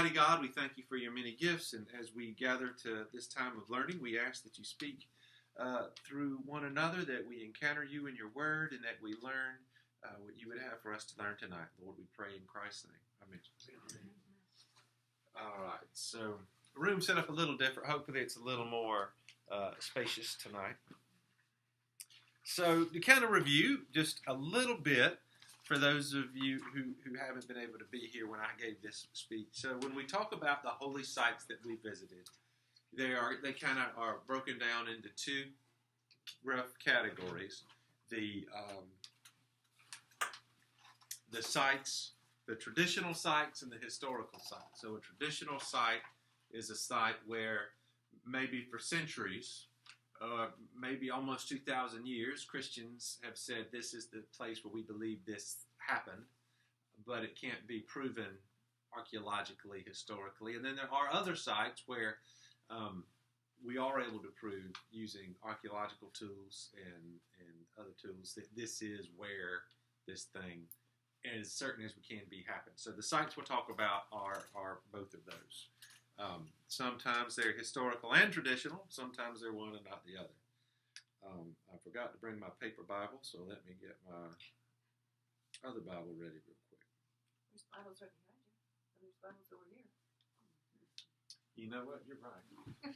Almighty God, we thank you for your many gifts, and as we gather to this time of learning, we ask that you speak through one another, that we encounter you in your word, and that we learn what you would have for us to learn tonight. Lord, we pray in Christ's name. Amen. All right, so the room set up a little different. Hopefully it's a little more spacious tonight. So to kind of review just a little bit for those of you who haven't been able to be here when I gave this speech. So when we talk about the holy sites that we visited, they kind of are broken down into two rough categories. The sites, the traditional sites, and the historical sites. So a traditional site is a site where maybe for centuries, maybe almost 2,000 years, Christians have said this is the place where we believe this happened, but it can't be proven archaeologically, historically. And then there are other sites where we are able to prove using archaeological tools and other tools that this is where this thing, as certain as we can be, happened. So the sites we'll talk about are both of those. Sometimes they're historical and traditional. Sometimes they're one and not the other. I forgot to bring my paper Bible, so let me get my other Bible ready real quick. There's Bibles right behind you. And there's Bibles over here. You know what? You're right.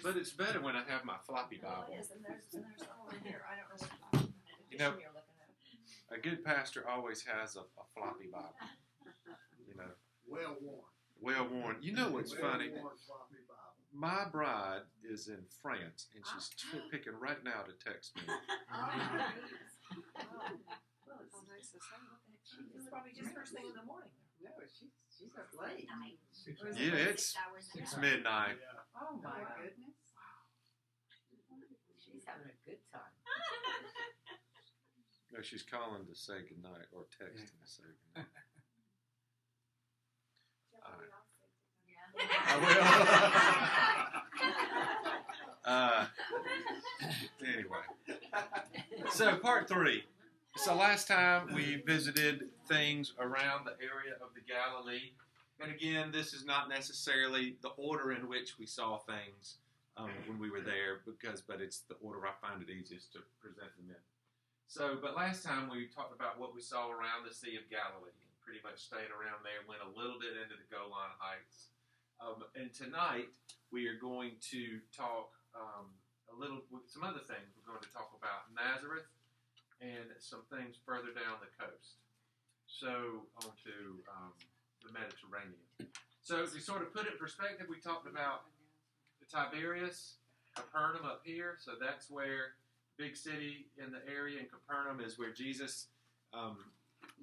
But it's better when I have my floppy Bible. Well, it is, and there's some over here. I don't know what edition You know, you're looking at. a good pastor always has a floppy Bible. You know, Well worn. well worn. You know what's funny? Well-worn floppy Bible. My bride is in France, and she's picking right now to text me. Well, it's nice to see. It's probably just first thing in the morning. No, she's up late. Yeah, it's midnight. Yeah. Oh my wow. goodness. She's having a good time. No, she's calling to say goodnight or texting to say goodnight. Anyway, so part 3. So last time we visited things around the area of the Galilee, and again, this is not necessarily the order in which we saw things when we were there, but it's the order I find it easiest to present them in. So, but last time we talked about what we saw around the Sea of Galilee, and pretty much stayed around there, went a little bit into the Golan Heights. And tonight, we are going to talk a little with some other things. We're going to talk about Nazareth and some things further down the coast. So, onto the Mediterranean. So, to sort of put it in perspective, we talked about the Tiberias, Capernaum up here. So, that's where big city in the area in Capernaum is where Jesus,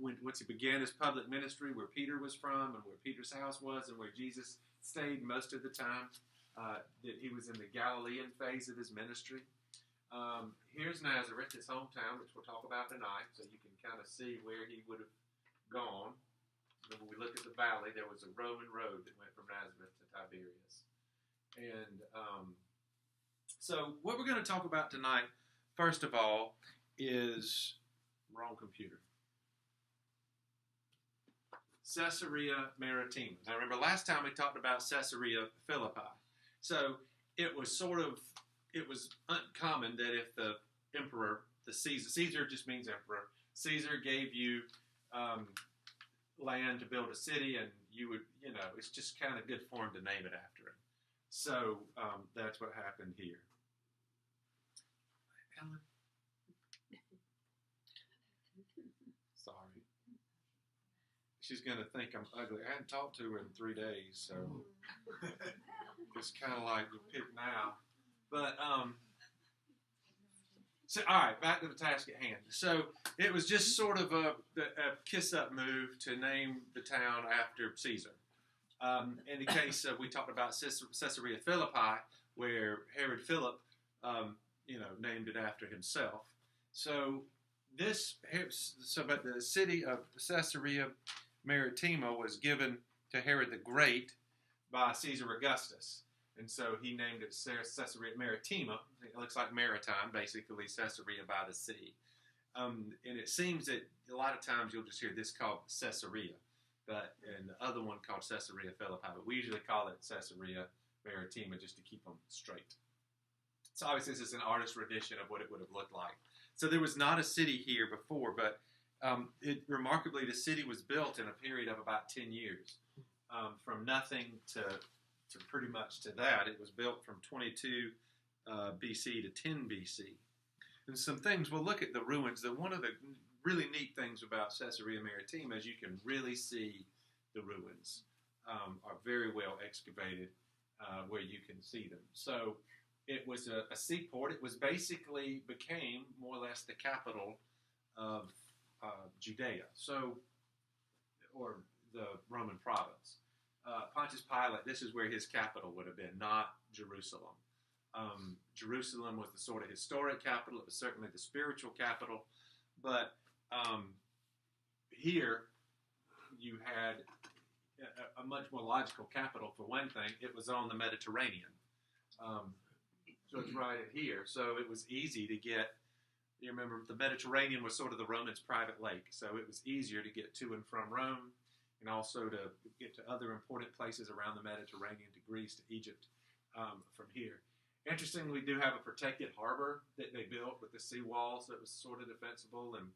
once he began his public ministry, where Peter was from and where Peter's house was and where Jesus stayed most of the time that he was in the Galilean phase of his ministry. Here's Nazareth, his hometown, which we'll talk about tonight, so you can kind of see where he would have gone. And when we look at the valley, there was a Roman road that went from Nazareth to Tiberias. And so what we're going to talk about tonight, first of all, is wrong computer. Caesarea Maritima. Now remember last time we talked about Caesarea Philippi. So it was uncommon that if the emperor, Caesar just means emperor, Caesar gave you land to build a city, and you would, it's just kind of good for him to name it after him. So that's what happened here. Ellen? Sorry. She's going to think I'm ugly. I hadn't talked to her in 3 days, so it's kind of like the pick now. But, so, all right, back to the task at hand. So it was just sort of a kiss-up move to name the town after Caesar. In the case of, we talked about Caesarea Philippi, where Herod Philip, named it after himself. So but the city of Caesarea Maritima was given to Herod the Great by Caesar Augustus. And so he named it Caesarea Maritima. It looks like maritime, basically Caesarea by the sea. And it seems that a lot of times you'll just hear this called Caesarea. and the other one called Caesarea Philippi. But we usually call it Caesarea Maritima just to keep them straight. So obviously this is an artist's rendition of what it would have looked like. So there was not a city here before, but remarkably the city was built in a period of about 10 years. From nothing to pretty much to that. It was built from 22 BC to 10 BC. And some things, we'll look at the ruins. One of the really neat things about Caesarea Maritima is you can really see the ruins. Are very well excavated where you can see them. So it was a seaport. It was basically became more or less the capital of Judea, or the Roman province. Pontius Pilate, this is where his capital would have been, not Jerusalem. Jerusalem was the sort of historic capital. It was certainly the spiritual capital. But here you had a much more logical capital. For one thing, it was on the Mediterranean. So it's right here. So it was easy to get, you remember, the Mediterranean was sort of the Romans' private lake. So it was easier to get to and from Rome, and also to get to other important places around the Mediterranean, to Greece, to Egypt, from here. Interestingly, we do have a protected harbor that they built with the seawall, so it was sort of defensible and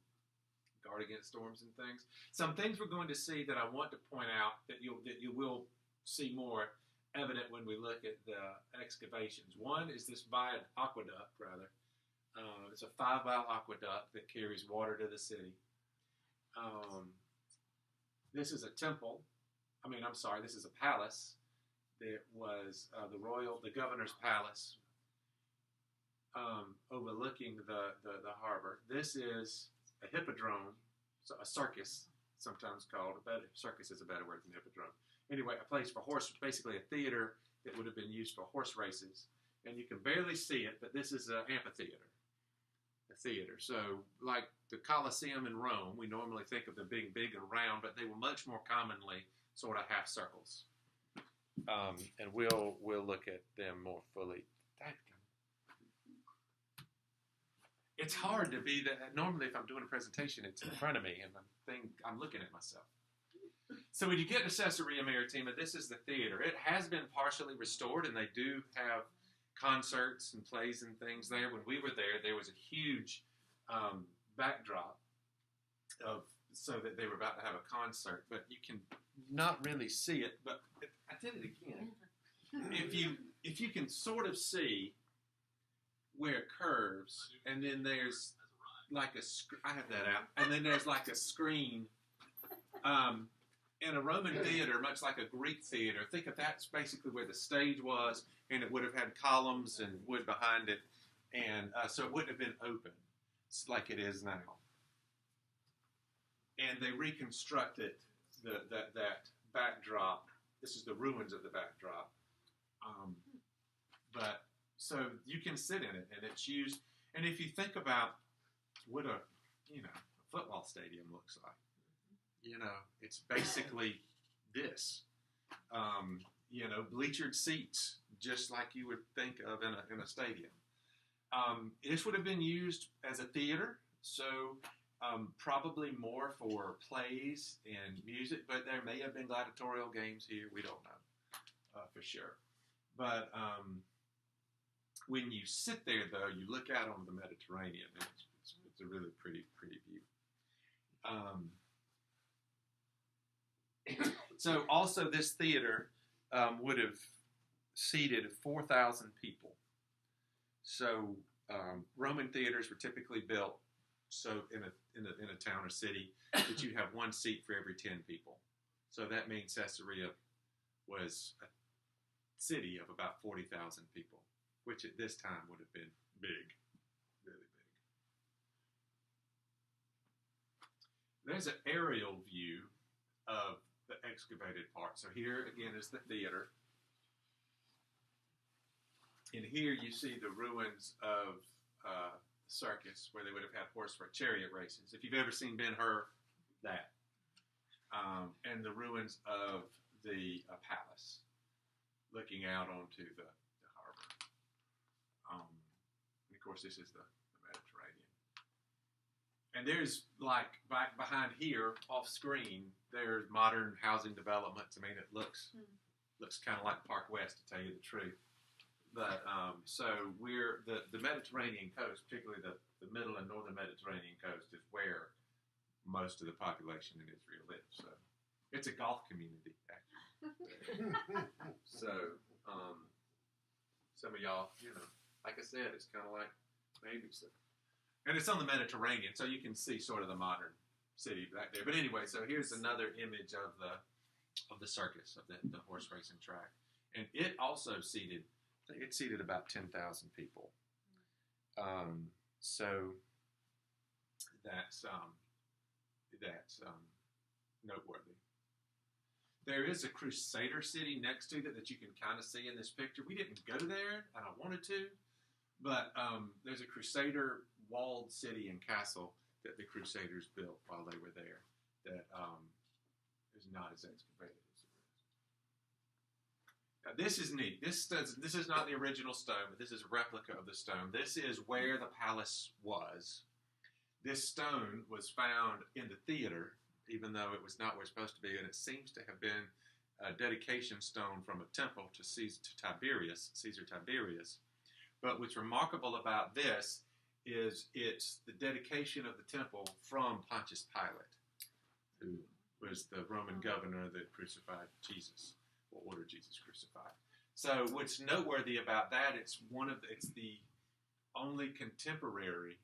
guard against storms and things. Some things we're going to see that I want to point out that you will see more evident when we look at the excavations. One is this aqueduct, rather. It's a 5-mile aqueduct that carries water to the city. This is a temple. This is a palace. That was the governor's palace overlooking the harbor. This is a hippodrome, so a circus, sometimes called. Circus is a better word than hippodrome. Anyway, a place for basically a theater that would have been used for horse races. And you can barely see it, but this is an amphitheater. A theater. So, like the Colosseum in Rome, we normally think of them being big and round, but they were much more commonly sort of half circles. And we'll look at them more fully. It's hard to be that. Normally, if I'm doing a presentation, it's in front of me, and I'm looking at myself. So when you get to Caesarea Maritima, this is the theater. It has been partially restored, and they do have concerts and plays and things there. When we were there was a huge backdrop so that they were about to have a concert, but you can not really see it. But I did it again. If you can sort of see where it curves, and then there's like I have that out, and then there's like a screen. In a Roman theater, much like a Greek theater, think of that's basically where the stage was, and it would have had columns and wood behind it, and so it wouldn't have been open like it is now. And they reconstructed that backdrop. This is the ruins of the backdrop. But so you can sit in it, and it's used. And if you think about what a football stadium looks like, it's basically this. Bleachered seats, just like you would think of in a stadium. This would have been used as a theater, so probably more for plays and music, but there may have been gladiatorial games here. We don't know for sure. But when you sit there, though, you look out on the Mediterranean, and it's a really pretty view. So also this theater would have seated 4,000 people. So Roman theaters were typically built so in a town or city that you have one seat for every 10 people. So that means Caesarea was a city of about 40,000 people, which at this time would have been big, really big. There's an aerial view of the excavated part. So here again is the theater. And here you see the ruins of circus, where they would have had chariot races. If you've ever seen Ben-Hur, that. And the ruins of the palace, looking out onto the harbor. And of course, this is the Mediterranean. And there's like back behind here, off screen, there's modern housing developments. I mean, it looks kind of like Park West, to tell you the truth. But so we're the Mediterranean coast, particularly the middle and northern Mediterranean coast, is where most of the population in Israel lives. So it's a golf community, actually. So some of y'all, like I said, it's kind of like maybe so. And it's on the Mediterranean, so you can see sort of the modern city back there. But anyway, so here's another image of the circus, of the horse racing track. And it also seated about 10,000 people. So that's noteworthy. There is a Crusader city next to that you can kind of see in this picture. We didn't go there, and I wanted to, but there's a Crusader walled city and castle that the Crusaders built while they were there that is not as excavated as the rest. Now, this is neat. This is not the original stone, but this is a replica of the stone. This is where the palace was. This stone was found in the theater, even though it was not where it's supposed to be, and it seems to have been a dedication stone from a temple to Caesar Tiberius. But what's remarkable about this is it's the dedication of the temple from Pontius Pilate, who was the Roman governor that crucified Jesus, or ordered Jesus crucified. So what's noteworthy about that, it's the only contemporary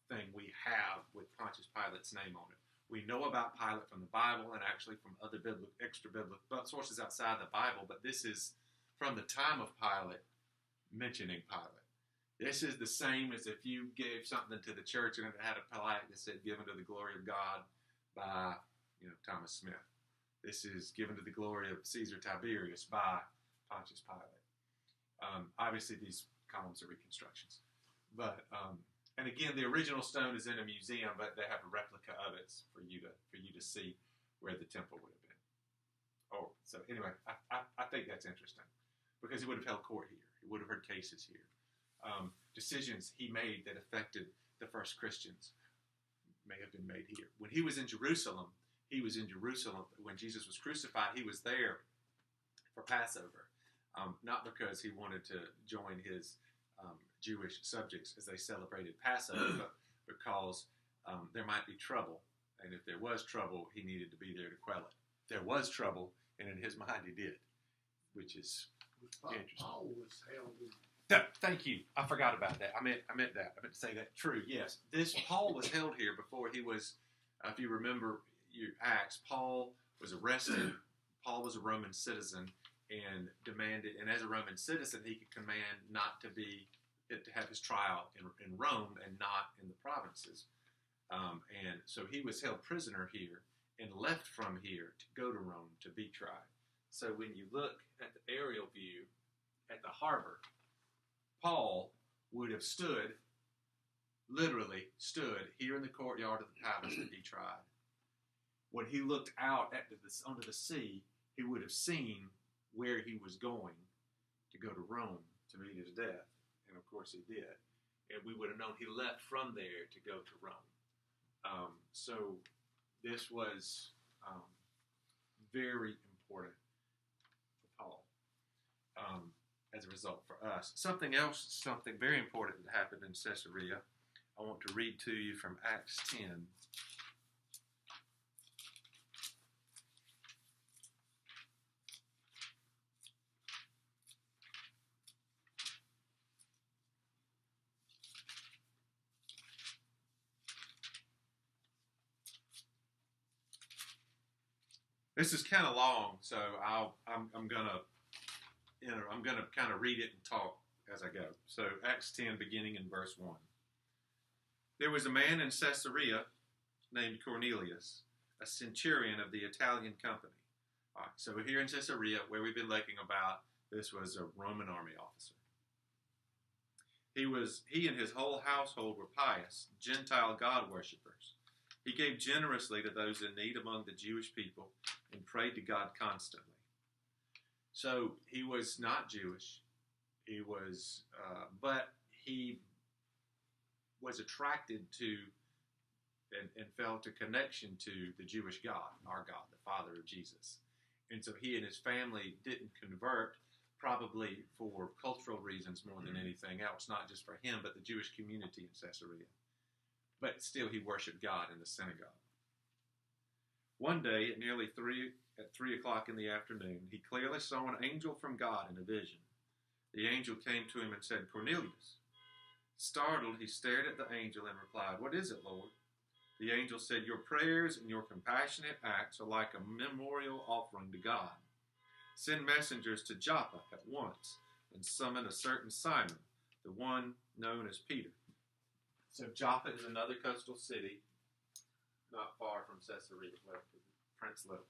thing we have with Pontius Pilate's name on it. We know about Pilate from the Bible and actually from other extra-biblical sources outside the Bible, but this is from the time of Pilate mentioning Pilate. This is the same as if you gave something to the church and it had a plaque that said, "Given to the glory of God by, Thomas Smith." This is given to the glory of Caesar Tiberius by Pontius Pilate. Obviously, these columns are reconstructions. But, and again, the original stone is in a museum, but they have a replica of it for you to see where the temple would have been. Oh, so anyway, I think that's interesting because he would have held court here. He would have heard cases here. Decisions he made that affected the first Christians may have been made here. When he was in Jerusalem, when Jesus was crucified. He was there for Passover, not because he wanted to join his Jewish subjects as they celebrated Passover, but because there might be trouble, and if there was trouble, he needed to be there to quell it. There was trouble, and in his mind he did, which is interesting. Paul was held in. Thank you. I forgot about that. I meant that. I meant to say that. True. Yes. Paul was held here before he was. If you remember your Acts, Paul was arrested. Paul was a Roman citizen and demanded, and as a Roman citizen, he could command not to have his trial in Rome and not in the provinces. And so he was held prisoner here and left from here to go to Rome to be tried. So when you look at the aerial view at the harbor, Paul would have literally stood here in the courtyard of the palace to be tried. When he looked out onto the sea, he would have seen where he was going to go to Rome to meet his death. And of course he did. And we would have known he left from there to go to Rome. So this was very important for Paul. As a result for us. Something very important that happened in Caesarea. I want to read to you from Acts 10. This is kind of long, so I'm gonna kind of read it and talk as I go. So Acts 10, beginning in verse 1. There was a man in Caesarea named Cornelius, a centurion of the Italian company. All right, so we're here in Caesarea, where we've been looking about. This was a Roman army officer. He and his whole household were pious, Gentile God worshippers. He gave generously to those in need among the Jewish people and prayed to God constantly. So he was not Jewish. He was, but he was attracted to and felt a connection to the Jewish God, our God, the Father of Jesus. And so he and his family didn't convert, probably for cultural reasons more than anything else, not just for him, but the Jewish community in Caesarea. But still, he worshiped God in the synagogue. One day, at nearly 3 o'clock in the afternoon, he clearly saw an angel from God in a vision. The angel came to him and said, "Cornelius." Startled, he stared at the angel and replied, "What is it, Lord?" The angel said, "Your prayers and your compassionate acts are like a memorial offering to God. Send messengers to Joppa at once and summon a certain Simon, the one known as Peter." So Joppa is another coastal city not far from Caesarea, where Prince lived.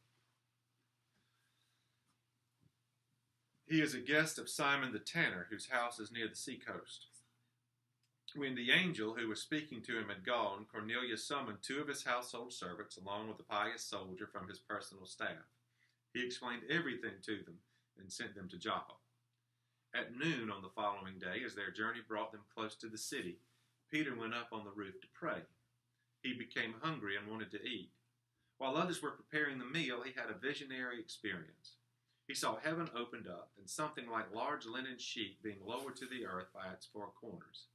He is a guest of Simon the tanner, whose house is near the seacoast. When the angel who was speaking to him had gone, Cornelius summoned 2 of his household servants along with a pious soldier from his personal staff. He explained everything to them and sent them to Joppa. At noon on the following day, as their journey brought them close to the city, Peter went up on the roof to pray. He became hungry and wanted to eat. While others were preparing the meal, he had a visionary experience. He saw heaven opened up and something like large linen sheet being lowered to the earth by its 4 corners.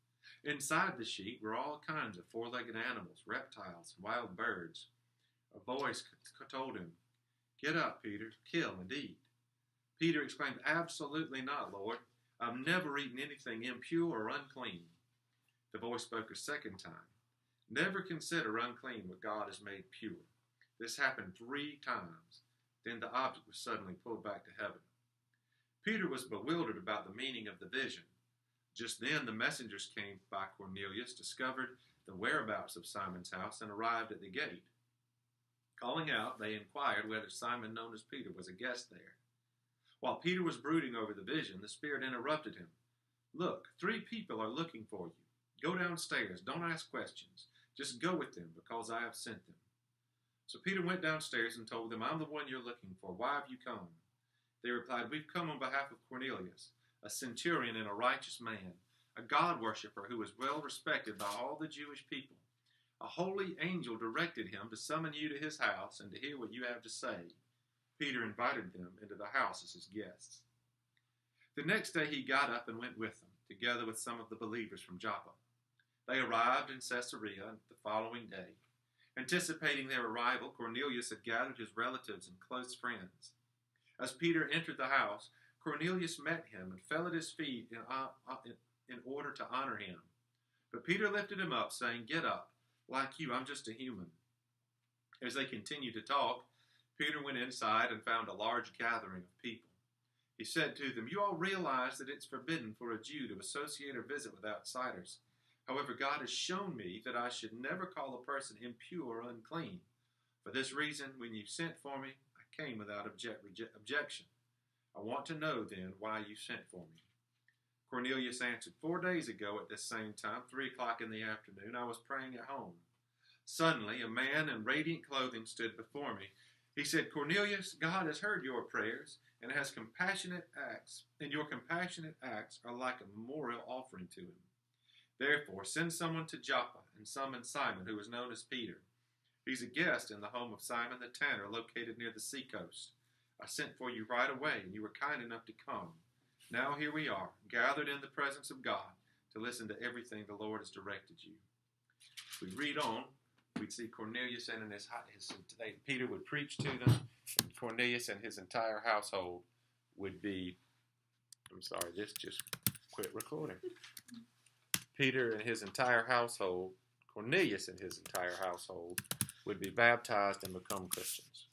Inside the sheet were all kinds of 4-legged animals, reptiles, and wild birds. A voice told him, "Get up, Peter, kill and eat." Peter exclaimed, "Absolutely not, Lord. I've never eaten anything impure or unclean." The voice spoke a second time. "Never consider unclean what God has made pure." This happened 3 times. Then the object was suddenly pulled back to heaven. Peter was bewildered about the meaning of the vision. Just then the messengers came by Cornelius, discovered the whereabouts of Simon's house, and arrived at the gate. Calling out, they inquired whether Simon, known as Peter, was a guest there. While Peter was brooding over the vision, the Spirit interrupted him. "Look, 3 people are looking for you. Go downstairs. Don't ask questions. Just go with them, because I have sent them." So Peter went downstairs and told them, "I'm the one you're looking for. Why have you come?" They replied, "We've come on behalf of Cornelius, a centurion and a righteous man, a God worshiper who is well respected by all the Jewish people. A holy angel directed him to summon you to his house and to hear what you have to say." Peter invited them into the house as his guests. The next day he got up and went with them, together with some of the believers from Joppa. They arrived in Caesarea the following day. Anticipating their arrival, Cornelius had gathered his relatives and close friends. As Peter entered the house, Cornelius met him and fell at his feet in order to honor him. But Peter lifted him up, saying, "Get up. Like you, I'm just a human." As they continued to talk, Peter went inside and found a large gathering of people. He said to them, "You all realize that it's forbidden for a Jew to associate or visit with outsiders. However, God has shown me that I should never call a person impure or unclean. For this reason, when you sent for me, I came without objection. I want to know, then, why you sent for me." Cornelius answered, 4 days ago at this same time, 3 o'clock in the afternoon, I was praying at home. Suddenly, a man in radiant clothing stood before me. He said, "Cornelius, God has heard your prayers and has compassionate acts, and your compassionate acts are like a memorial offering to him. Therefore, send someone to Joppa and summon Simon, who is known as Peter. He's a guest in the home of Simon the tanner, located near the seacoast. I sent for you right away, and you were kind enough to come. Now here we are, gathered in the presence of God to listen to everything the Lord has directed you." If we read on, we'd see Cornelius and Peter would preach to them, and Cornelius and his entire household would be, this just quit recording. Peter and his entire household, Cornelius and his entire household, would be baptized and become Christians.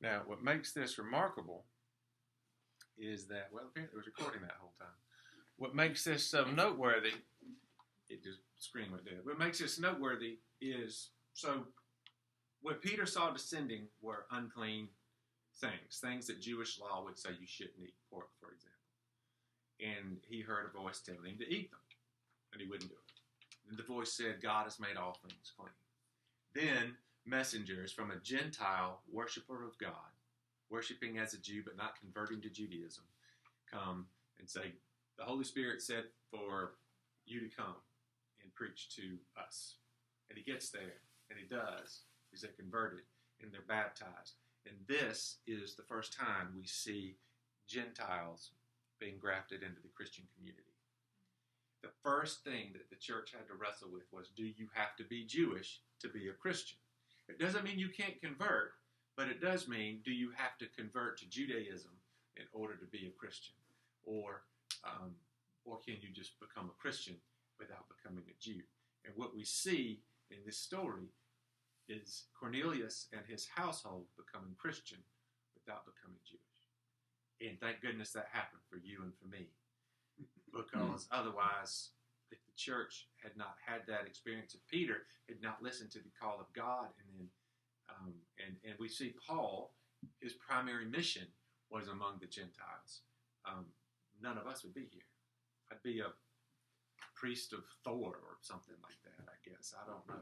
Now, what makes this remarkable is that, apparently it was recording that whole time. What makes this so noteworthy, screen went dead. What makes this noteworthy is, so what Peter saw descending were unclean things that Jewish law would say you shouldn't eat, pork, for example. And he heard a voice telling him to eat them, and he wouldn't do it. And the voice said, God has made all things clean. Then messengers from a Gentile worshiper of God, worshiping as a Jew but not converting to Judaism, come and say, the Holy Spirit said for you to come and preach to us. And he gets there, and he does. He's converted, and they're baptized. And this is the first time we see Gentiles being grafted into the Christian community. The first thing that the church had to wrestle with was, do you have to be Jewish to be a Christian? It doesn't mean you can't convert, but it does mean, do you have to convert to Judaism in order to be a Christian? Or can you just become a Christian without becoming a Jew? And what we see in this story is Cornelius and his household becoming Christian without becoming Jewish. And thank goodness that happened for you and for me. Because otherwise, if the church had not had that experience, if Peter had not listened to the call of God, and we see Paul, his primary mission was among the Gentiles. None of us would be here. I'd be a priest of Thor or something like that, I guess. I don't know.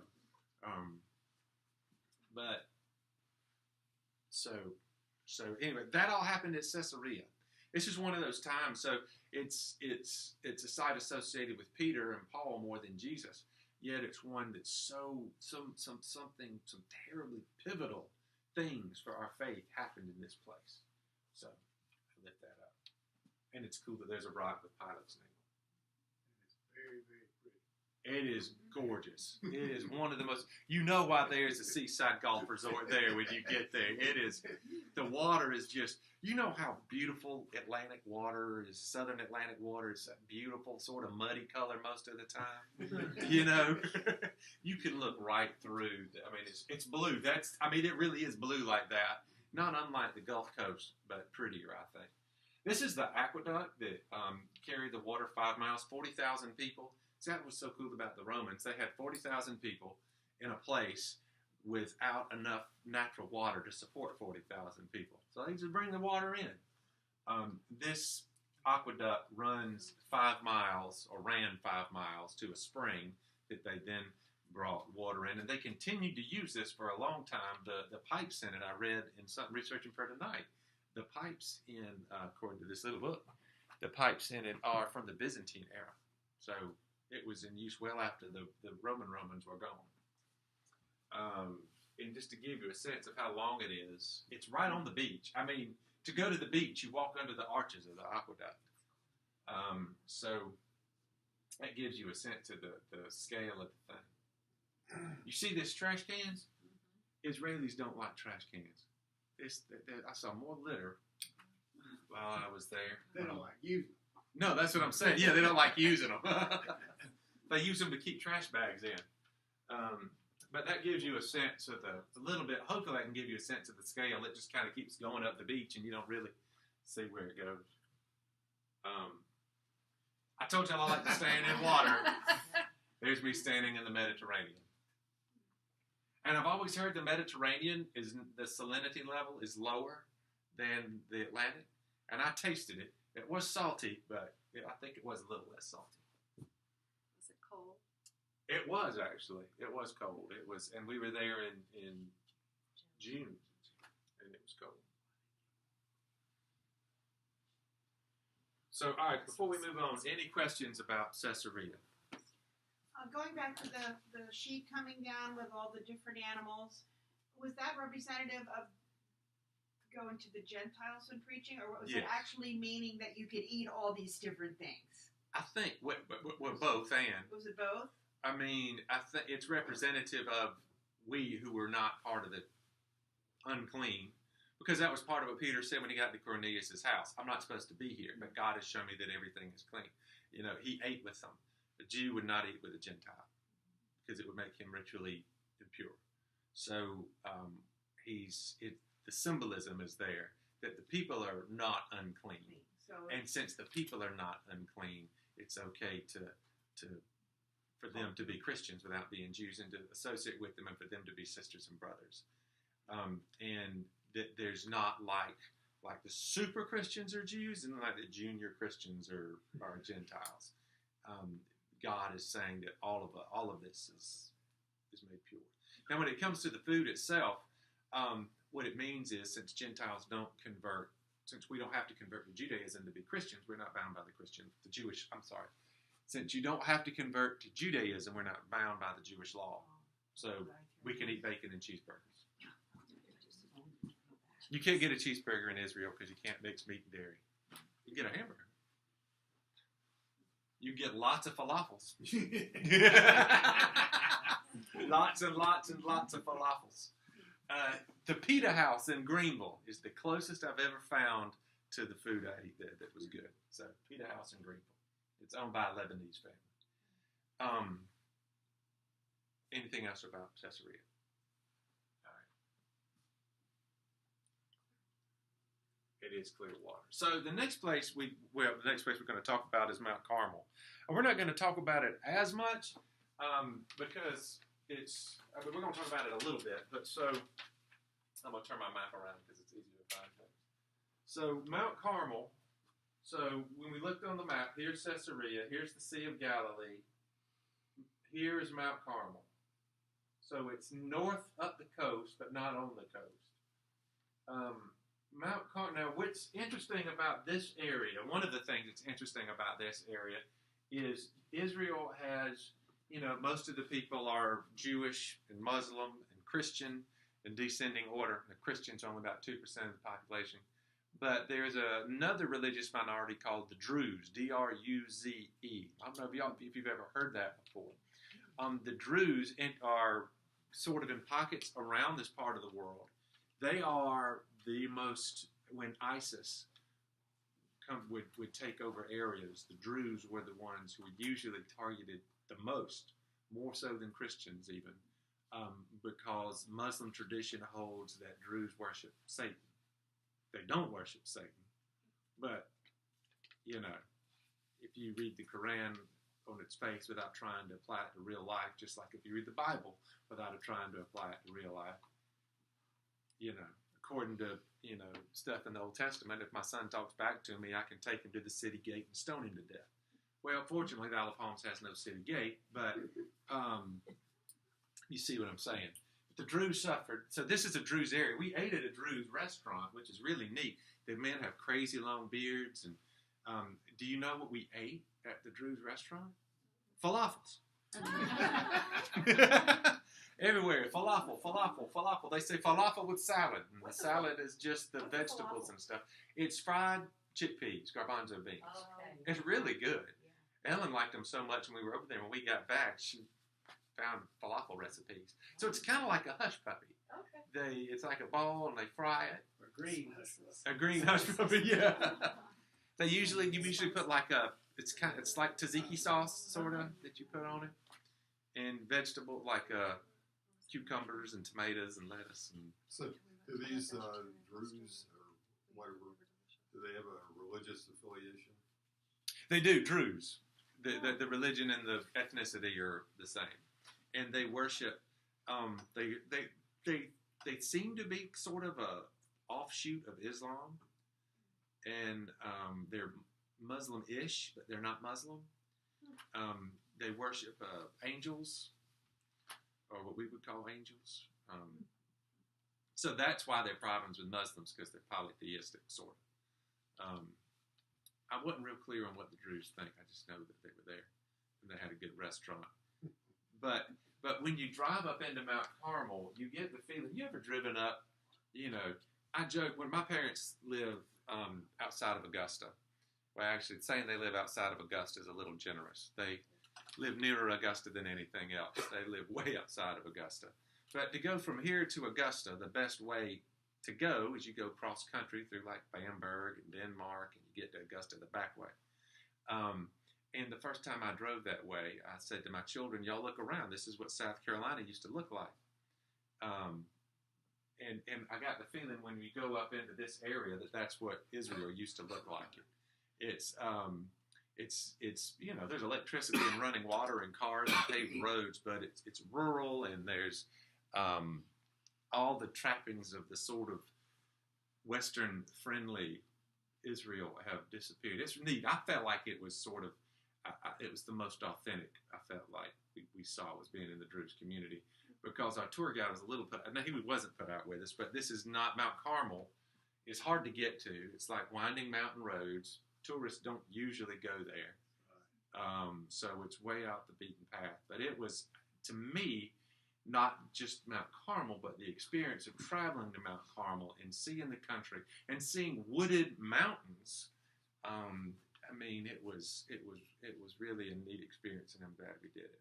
So anyway, that all happened at Caesarea. This is one of those times. So it's a site associated with Peter and Paul more than Jesus. Yet it's one that's some terribly pivotal things for our faith happened in this place. So I lift that up. And it's cool that there's a rock with Pilate's name. It's very, very pretty. It is gorgeous. It is one of the most, you know why there's a seaside golf resort there when you get there. It is, the water is just, you know how beautiful Atlantic water is, Southern Atlantic water is that beautiful sort of muddy color most of the time. You know, you can look right through, it's blue. It really is blue like that. Not unlike the Gulf Coast, but prettier, I think. This is the aqueduct that carried the water 5 miles, 40,000 people. So that was so cool about the Romans. They had 40,000 people in a place without enough natural water to support 40,000 people. So they just bring the water in. This aqueduct runs 5 miles, or ran 5 miles, to a spring that they then brought water in. And they continued to use this for a long time. The pipes in it, I read in something researching for tonight, the pipes according to this little book, the pipes in it are from the Byzantine era. So it was in use well after the Romans were gone. And just to give you a sense of how long it is, it's right on the beach. To go to the beach, you walk under the arches of the aqueduct. So that gives you a sense of the scale of the thing. You see this trash cans? Israelis don't like trash cans. I saw more litter while I was there. They don't like using them. No, that's what I'm saying. Yeah, they don't like using them. They use them to keep trash bags in. But that gives you a sense of a little bit, hopefully I can give you a sense of the scale. It just kind of keeps going up the beach and you don't really see where it goes. I told y'all I like to stand in water. There's me standing in the Mediterranean. And I've always heard the Mediterranean, the salinity level is lower than the Atlantic. And I tasted it. It was salty, but I think it was a little less salty. Was it cold? It was actually. It was cold. It was, and we were there in June, and it was cold. So, all right, before we move on, any questions about Caesarea? Going back to the sheet coming down with all the different animals, was that representative of going to the Gentiles and preaching, or was it actually meaning that you could eat all these different things? I think we're both, and Was it both? I think it's representative of we who were not part of the unclean, because that was part of what Peter said when he got to Cornelius' house. I'm not supposed to be here, but God has shown me that everything is clean. You know, he ate with them. A Jew would not eat with a Gentile because it would make him ritually impure. So the symbolism is there that the people are not unclean. So And since the people are not unclean, it's okay for them to be Christians without being Jews, and to associate with them, and for them to be sisters and brothers. And there's not like the super Christians are Jews, and like the junior Christians are Gentiles. God is saying that all of this is made pure. Now, when it comes to the food itself, what it means is since Gentiles don't convert, since we don't have to convert to Judaism to be Christians, we're not bound by since you don't have to convert to Judaism, we're not bound by the Jewish law. So we can eat bacon and cheeseburgers. You can't get a cheeseburger in Israel because you can't mix meat and dairy. You get a hamburger. You get lots of falafels. Lots and lots and lots of falafels. The Pita House in Greenville is the closest I've ever found to the food I ate that was good. So, Pita House in Greenville. It's owned by a Lebanese family. Anything else about Caesarea? All right. It is clear water. So the next place we're going to talk about is Mount Carmel. And we're not going to talk about it as much because we're going to talk about it a little bit. But so I'm going to turn my map around because it's easier to find things. So Mount Carmel. So when we looked on the map, here's Caesarea, here's the Sea of Galilee, here's Mount Carmel. So it's north up the coast, but not on the coast. Mount Carmel. Now, what's interesting about this area, one of the things that's interesting about this area is Israel has, most of the people are Jewish and Muslim and Christian in descending order. The Christians are only about 2% of the population. But there's another religious minority called the Druze, D-R-U-Z-E. I don't know if you've ever heard that before. The Druze are sort of in pockets around this part of the world. They are the most, when ISIS would take over areas, the Druze were the ones who were usually targeted the most, more so than Christians even, because Muslim tradition holds that Druze worship Satan. They don't worship Satan, but, if you read the Quran on its face without trying to apply it to real life, just like if you read the Bible without trying to apply it to real life, according to, stuff in the Old Testament, if my son talks back to me, I can take him to the city gate and stone him to death. Well, fortunately, the Isle of Palms has no city gate, but you see what I'm saying. The Druze suffered. So this is a Druze area. We ate at a Druze restaurant, which is really neat. The men have crazy long beards. And do you know what we ate at the Druze restaurant? Falafels. Everywhere. Falafel. They say falafel with salad. And the salad is just the vegetables and stuff. It's fried chickpeas, garbanzo beans. Okay. It's really good. Ellen liked them so much when we were over there. When we got back, she found falafel recipes. So it's kind of like a hush puppy. Okay. It's like a ball and they fry it. A green Hush puppy, yeah. You usually put it's like tzatziki sauce sort of that you put on it, and vegetable like cucumbers and tomatoes and lettuce. And So, do these Druze or whatever, do they have a religious affiliation? They do. Druze, the religion and the ethnicity are the same. And they worship. They seem to be sort of a offshoot of Islam, and they're Muslim-ish, but they're not Muslim. They worship angels, or what we would call angels. So that's why there are problems with Muslims, because they're polytheistic, sort of. I wasn't real clear on what the Druze think. I just know that they were there, and they had a good restaurant. But when you drive up into Mount Carmel, you get the feeling. You ever driven up? I joke when my parents live outside of Augusta. Well, actually, saying they live outside of Augusta is a little generous. They live nearer Augusta than anything else. They live way outside of Augusta. But to go from here to Augusta, the best way to go is you go cross country through like Bamberg and Denmark, and you get to Augusta the back way. And the first time I drove that way, I said to my children, y'all look around. This is what South Carolina used to look like. And I got the feeling when you go up into this area that that's what Israel used to look like. It's there's electricity and running water and cars and paved roads, but it's rural, and there's all the trappings of the sort of Western friendly Israel have disappeared. It's neat. I felt like it was sort of it was the most authentic I felt like we saw was being in the Druze community, because our tour guide was a little put. No, he wasn't put out with us, but this is not Mount Carmel. It's hard to get to. It's like winding mountain roads. Tourists don't usually go there, so it's way out the beaten path. But it was, to me, not just Mount Carmel, but the experience of traveling to Mount Carmel and seeing the country and seeing wooded mountains. I mean, it was really a neat experience, and I'm glad we did it.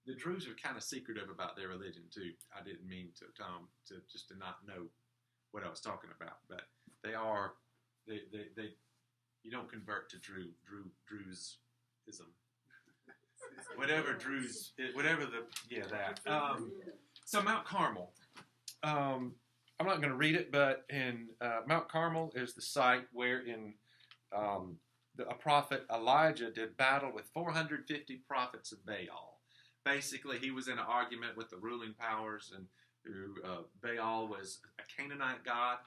The Druze are kind of secretive about their religion too. I didn't mean to, Tom, to not know what I was talking about, but they are. They you don't convert to Druzeism. Whatever Druze, whatever that. So Mount Carmel. I'm not going to read it, but in Mount Carmel is the site where a prophet Elijah did battle with 450 prophets of Baal. Basically, he was in an argument with the ruling powers, and Baal was a Canaanite god,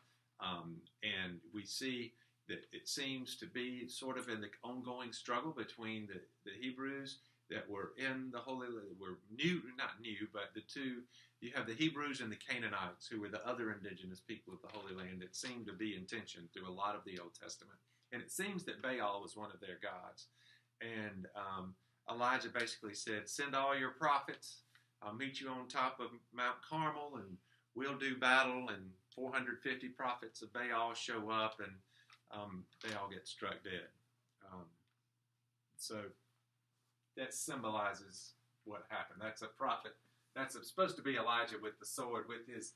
and we see that it seems to be sort of in the ongoing struggle between the Hebrews that were in the Holy Land, were not new, but the two, you have the Hebrews and the Canaanites, who were the other indigenous people of the Holy Land that seemed to be in tension through a lot of the Old Testament. And it seems that Baal was one of their gods. And Elijah basically said, send all your prophets, I'll meet you on top of Mount Carmel, and we'll do battle. And 450 prophets of Baal show up, and they all get struck dead. So that symbolizes what happened. That's a prophet. That's supposed to be Elijah with the sword, with his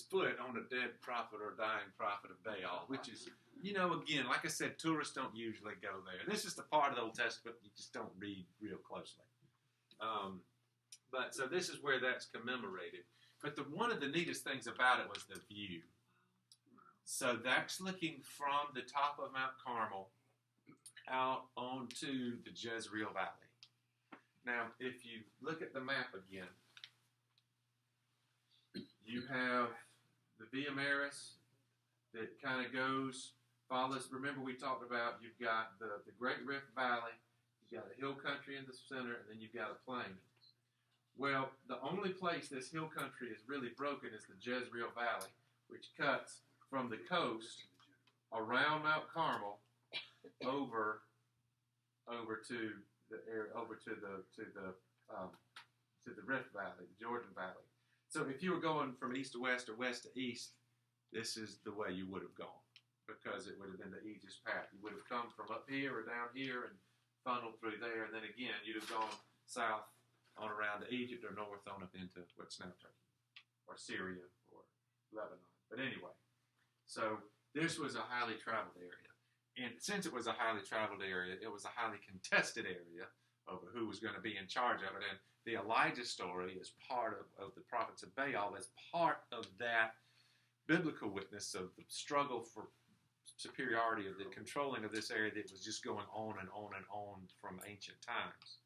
foot on a dead prophet or dying prophet of Baal, which is, again, like I said, tourists don't usually go there. This is the part of the Old Testament you just don't read real closely. But so this is where that's commemorated. But one of the neatest things about it was the view. So that's looking from the top of Mount Carmel out onto the Jezreel Valley. Now, if you look at the map again, you have the Via Maris that kind of follows. Remember, we talked about you've got the Great Rift Valley, you've got a hill country in the center, and then you've got a plain. Well, the only place this hill country is really broken is the Jezreel Valley, which cuts from the coast around Mount Carmel over to the area, over to the Rift Valley, the Jordan Valley. So if you were going from east to west or west to east, this is the way you would have gone, because it would have been the easiest path. You would have come from up here or down here and funneled through there, and then again you'd have gone south on around to Egypt or north on up into what's now Turkey or Syria or Lebanon. But anyway, so this was a highly traveled area. And since it was a highly traveled area, it was a highly contested area over who was going to be in charge of it. And the Elijah story is part of the prophets of Baal, as part of that biblical witness of the struggle for superiority of the controlling of this area that was just going on and on and on from ancient times,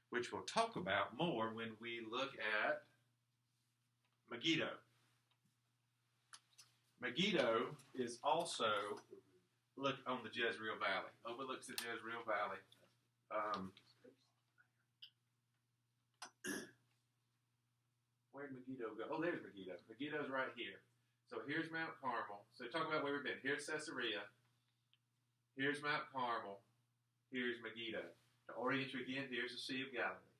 which we'll talk about more when we look at Megiddo. Megiddo is also on the Jezreel Valley, overlooks the Jezreel Valley. Where'd Megiddo go? Oh, there's Megiddo. Megiddo's right here. So here's Mount Carmel. So talk about where we've been. Here's Caesarea. Here's Mount Carmel. Here's Megiddo. To orient you again, here's the Sea of Galilee.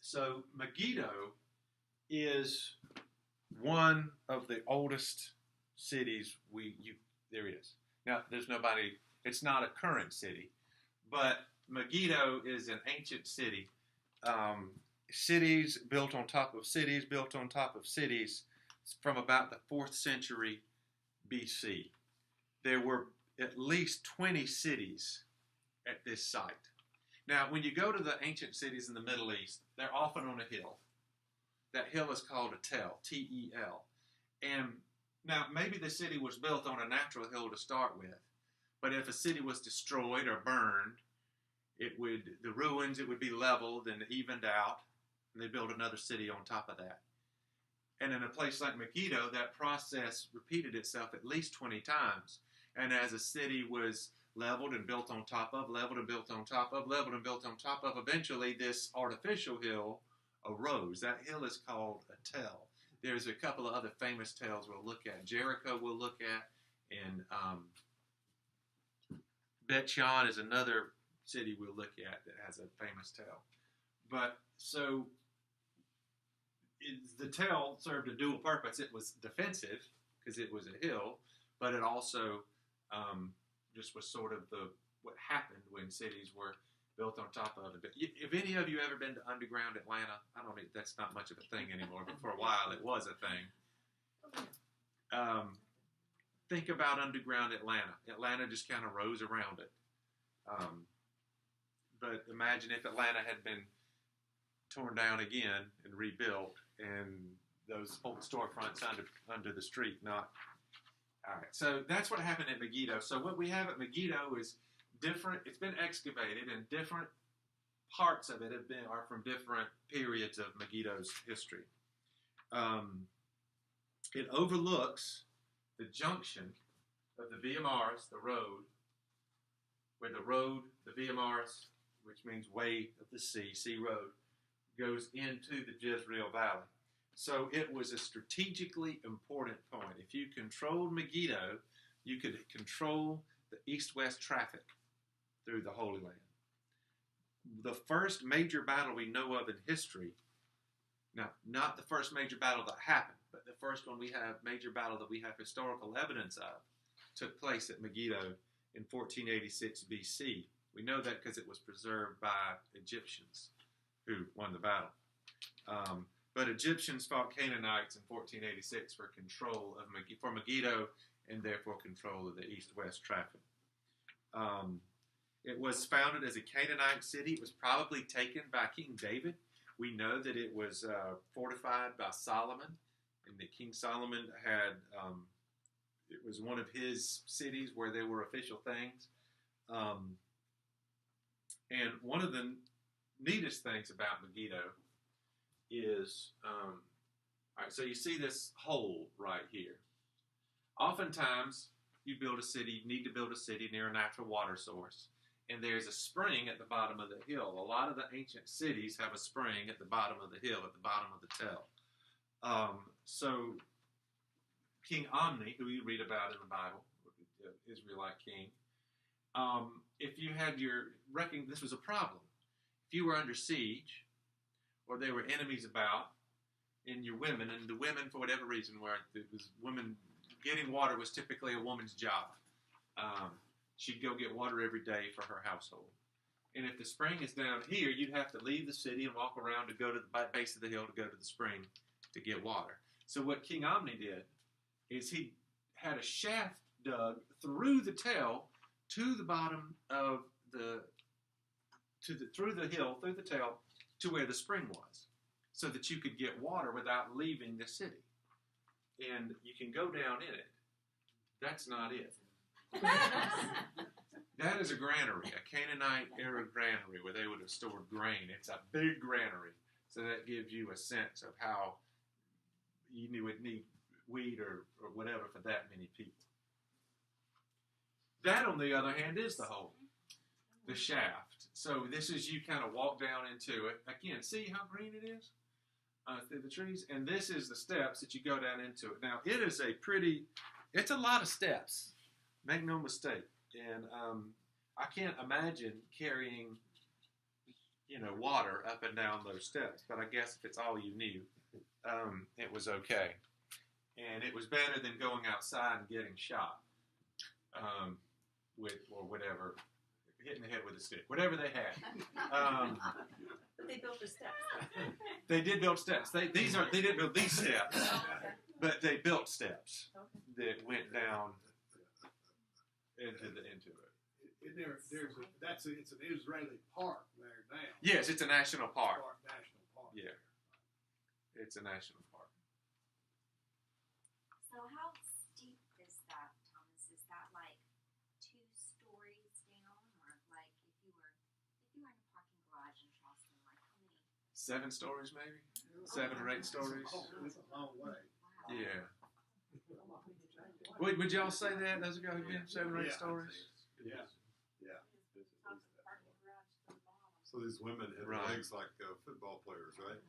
So Megiddo is one of the oldest cities there is. Now, there's nobody, it's not a current city, but Megiddo is an ancient city. Cities built on top of cities, built on top of cities from about the 4th century BC. There were at least 20 cities at this site. Now, when you go to the ancient cities in the Middle East, they're often on a hill. That hill is called a tel, T-E-L. And now, maybe the city was built on a natural hill to start with, but if a city was destroyed or burned, the ruins, it would be leveled and evened out, and they built another city on top of that. And in a place like Megiddo, that process repeated itself at least 20 times. And as a city was leveled and built on top of, leveled and built on top of, leveled and built on top of, eventually this artificial hill arose. That hill is called a tell. There's a couple of other famous tells we'll look at. Jericho we'll look at, and Bet Shan is another city we'll look at that has a famous tell. But so the tell served a dual purpose. It was defensive because it was a hill, but it also just was sort of what happened when cities were built on top of it. But if any of you ever been to underground Atlanta, I don't know, that's not much of a thing anymore, but for a while it was a thing. Think about underground Atlanta. Atlanta just kind of rose around it. But imagine if Atlanta had been torn down again and rebuilt, and those old storefronts under the street, not. All right, so that's what happened at Megiddo. So what we have at Megiddo is different. It's been excavated, and different parts of it are from different periods of Megiddo's history. It overlooks the junction of the Via Maris, the road, where the Via Maris, which means way of the sea road, goes into the Jezreel Valley. So it was a strategically important point. If you controlled Megiddo, you could control the east-west traffic through the Holy Land. The first major battle we know of in history, now, not the first major battle that happened, but the first major battle that we have historical evidence of, took place at Megiddo in 1486 BC. We know that because it was preserved by Egyptians who won the battle. But Egyptians fought Canaanites in 1486 for control of Megiddo, and therefore control of the east-west traffic. It was founded as a Canaanite city. It was probably taken by King David. We know that it was fortified by Solomon, and that King Solomon had, it was one of his cities where there were official things. And one of the neatest things about Megiddo is, all right, so you see this hole right here. Oftentimes, you need to build a city near a natural water source, and there's a spring at the bottom of the hill. A lot of the ancient cities have a spring at the bottom of the hill, at the bottom of the tell. So King Omni, who you read about in the Bible, Israelite king, if you had this was a problem. If you were under siege, or there were enemies about, and the women, for whatever reason, getting water was typically a woman's job. She'd go get water every day for her household. And if the spring is down here, you'd have to leave the city and walk around to go to the base of the hill to go to the spring to get water. So what King Omni did is he had a shaft dug through the tell to the bottom of through the hill, through the tell, to where the spring was, so that you could get water without leaving the city. And you can go down in it. That's not it. That is a granary, a Canaanite-era granary where they would have stored grain. It's a big granary, so that gives you a sense of how you would need wheat or whatever for that many people. That, on the other hand, is the hole, the shaft. So this is you kind of walk down into it. Again, see how green it is through the trees? And this is the steps that you go down into it. Now, it's a lot of steps. Make no mistake. And I can't imagine carrying, water up and down those steps. But I guess if it's all you knew, it was okay. And it was better than going outside and getting shot whatever. Hitting the head with a stick, whatever they had. They built the steps. They did build steps. They didn't build these steps, but they built steps that went down into it. It's an Israeli park there now. Yes, it's a national park. National park. Yeah, it's a national park. So how steep is that, Thomas? Is that like 2 stories down, or like if you were in a parking garage in Charleston, like how many? 7 stories maybe, 7 or 8 stories. It's a long way. Yeah. Would y'all say that? Those of y'all who've been 7 or 8 stories? Yeah. So these women had Right. legs like football players, right?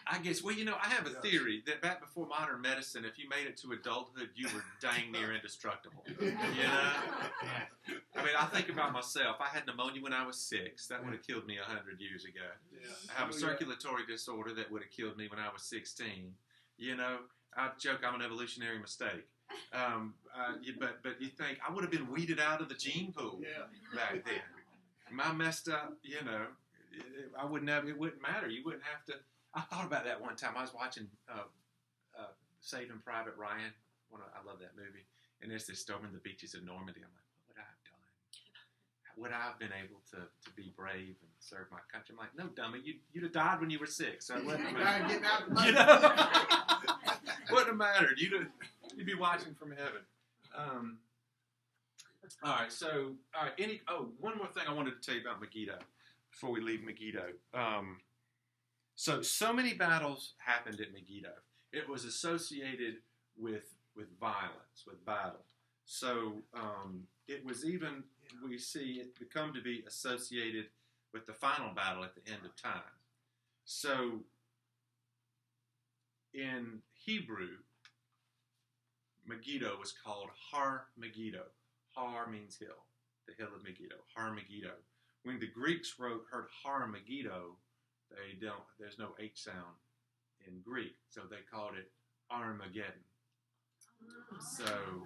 I guess, well, I have a theory that back before modern medicine, if you made it to adulthood, you were dang near indestructible. You know? I mean, I think about myself. I had pneumonia when I was 6. That would have killed me 100 years ago. Yeah. I have a circulatory disorder that would have killed me when I was 16. I joke I'm an evolutionary mistake. But you think I would have been weeded out of the gene pool back then. My messed up, I wouldn't have. It wouldn't matter. You wouldn't have to. I thought about that one time. I was watching Saving Private Ryan. I love that movie. And there's this storm in the beaches of Normandy. I'm like, what would I have done? Would I have been able to be brave and serve my country? I'm like, no, dummy. You'd have died when you were 6. So it wouldn't have mattered. Wouldn't have mattered. You'd be watching from heaven. All right. So, one more thing I wanted to tell you about Megiddo before we leave Megiddo. So many battles happened at Megiddo. It was associated with violence, with battle. So it was even, we see it become to be associated with the final battle at the end of time. So in Hebrew, Megiddo was called Har Megiddo. Har means hill, the hill of Megiddo, Har Megiddo. When the Greeks heard Har Megiddo, there's no H sound in Greek, so they called it Armageddon. So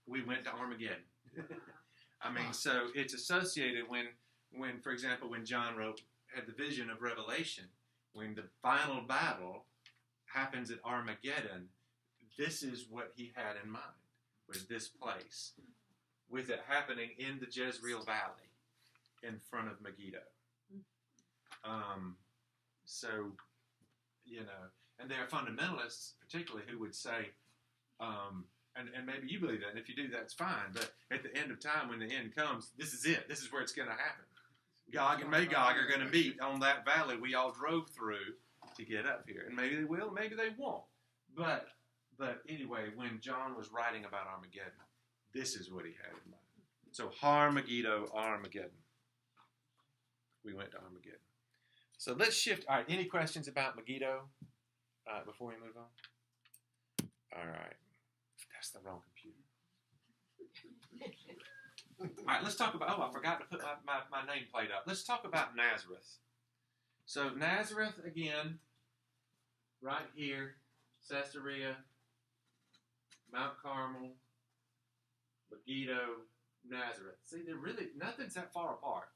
we went to Armageddon. I mean, so it's associated when, for example, when John had the vision of Revelation, when the final battle happens at Armageddon, this is what he had in mind, was this place, with it happening in the Jezreel Valley in front of Megiddo. And there are fundamentalists, particularly, who would say, and maybe you believe that, and if you do, that's fine, but at the end of time, when the end comes, this is it. This is where it's going to happen. Gog and Magog are going to meet on that valley we all drove through to get up here. And maybe they will, maybe they won't. But anyway, when John was writing about Armageddon, this is what he had in mind. So Har Megiddo, Armageddon. We went to Armageddon. So let's shift. All right, any questions about Megiddo before we move on? All right. That's the wrong computer. All right, let's talk about, I forgot to put my nameplate up. Let's talk about Nazareth. So Nazareth, again, right here, Caesarea, Mount Carmel, Megiddo, Nazareth. See, they're really, nothing's that far apart.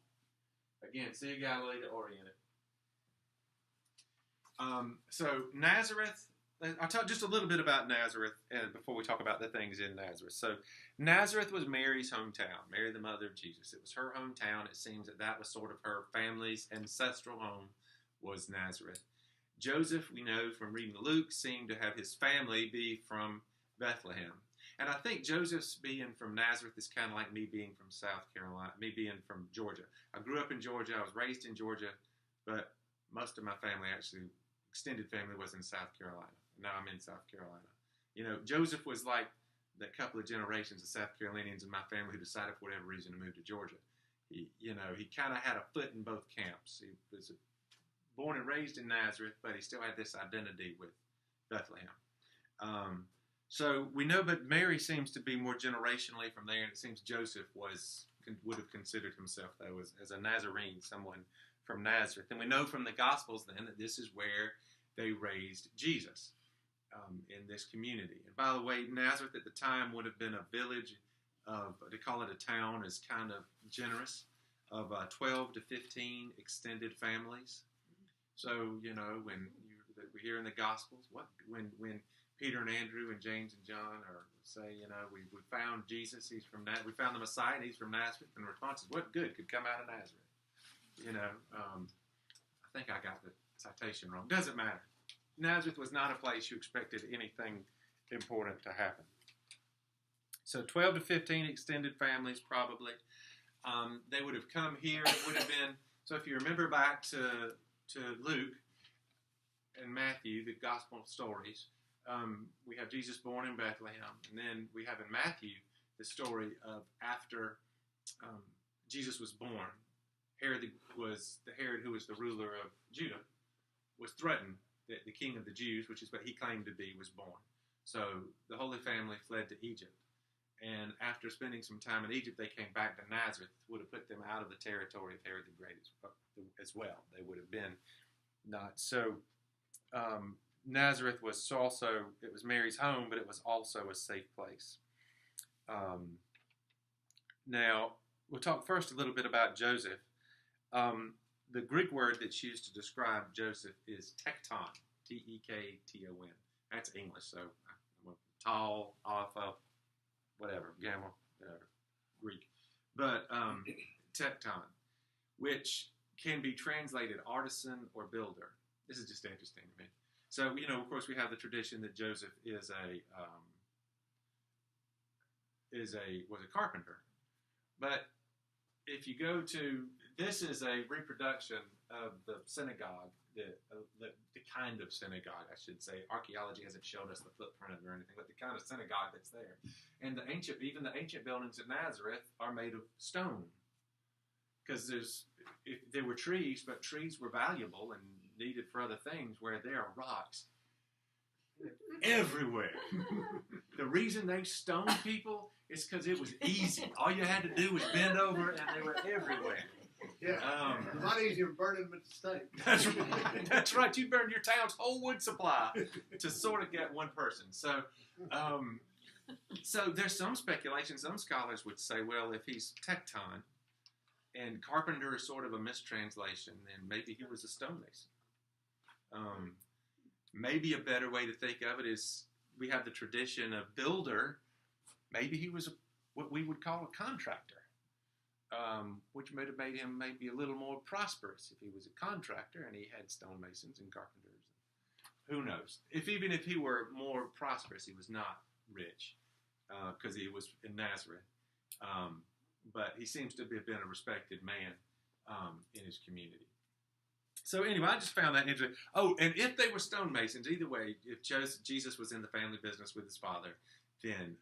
Again, Sea of Galilee to orient it. So Nazareth, I'll talk just a little bit about Nazareth before we talk about the things in Nazareth. So Nazareth was Mary's hometown, Mary the mother of Jesus. It was her hometown. It seems that was sort of her family's ancestral home, was Nazareth. Joseph, we know from reading Luke, seemed to have his family be from Bethlehem. And I think Joseph's being from Nazareth is kind of like me being from South Carolina, me being from Georgia. I grew up in Georgia. I was raised in Georgia, but most of my family, actually, extended family, was in South Carolina. Now I'm in South Carolina. Joseph was like that couple of generations of South Carolinians in my family who decided for whatever reason to move to Georgia. He kind of had a foot in both camps. He was born and raised in Nazareth, but he still had this identity with Bethlehem. So we know, but Mary seems to be more generationally from there, and it seems Joseph would have considered himself, though, as a Nazarene, someone from Nazareth. And we know from the Gospels, then, that this is where they raised Jesus, in this community. And by the way, Nazareth at the time would have been a village to call it a town is kind of generous, of 12 to 15 extended families. So, when we hear in the Gospels, when Peter and Andrew and James and John say, we found Jesus, he's from Nazareth, we found the Messiah, and he's from Nazareth, and the response is, what good could come out of Nazareth? I think I got the citation wrong. Doesn't matter. Nazareth was not a place you expected anything important to happen. So 12 to 15 extended families, probably. They would have come here. It would have been, so if you remember back to to Luke and Matthew, the gospel stories, we have Jesus born in Bethlehem, and then we have in Matthew the story of after Jesus was born. Herod, who was the ruler of Judah, was threatened that the king of the Jews, which is what he claimed to be, was born. So the Holy Family fled to Egypt. And after spending some time in Egypt, they came back to Nazareth, would have put them out of the territory of Herod the Great as well. They would have been not. So Nazareth was also, it was Mary's home, but it was also a safe place. Now, we'll talk first a little bit about Joseph. The Greek word that's used to describe Joseph is tekton, T-E-K-T-O-N. That's English, so tall, alpha, whatever, gamma, whatever, Greek. But tekton, which can be translated artisan or builder. This is just interesting to me. So, of course, we have the tradition that Joseph was a carpenter. But if you go to, this is a reproduction of the synagogue, the kind of synagogue, I should say. Archaeology hasn't showed us the footprint of it or anything, but the kind of synagogue that's there. And even the ancient buildings at Nazareth are made of stone. Because there were trees, but trees were valuable and needed for other things, where there are rocks everywhere. The reason they stoned people is because it was easy. All you had to do was bend over, and they were everywhere. Yeah, a lot easier than burning them at the stake. That's right. That's right. You burned your town's whole wood supply to sort of get one person. So, so there's some speculation. Some scholars would say, well, if he's tekton and carpenter is sort of a mistranslation, then maybe he was a stonemason. Maybe a better way to think of it is we have the tradition of builder. Maybe he was what we would call a contractor. Which might have made him maybe a little more prosperous if he was a contractor and he had stonemasons and carpenters. Who knows? Even if he were more prosperous, he was not rich because he was in Nazareth. But he seems to have been a respected man in his community. So anyway, I just found that interesting. Oh, and if they were stonemasons, either way, if Jesus was in the family business with his father, then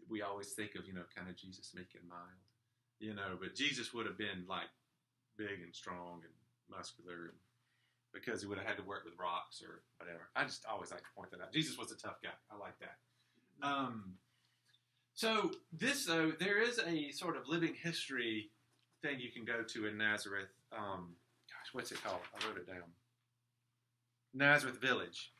we always think of, kind of Jesus meek and mild. But Jesus would have been like big and strong and muscular because he would have had to work with rocks or whatever. I just always like to point that out. Jesus was a tough guy. I like that. So there is a sort of living history thing you can go to in Nazareth. What's it called? I wrote it down. Nazareth Village.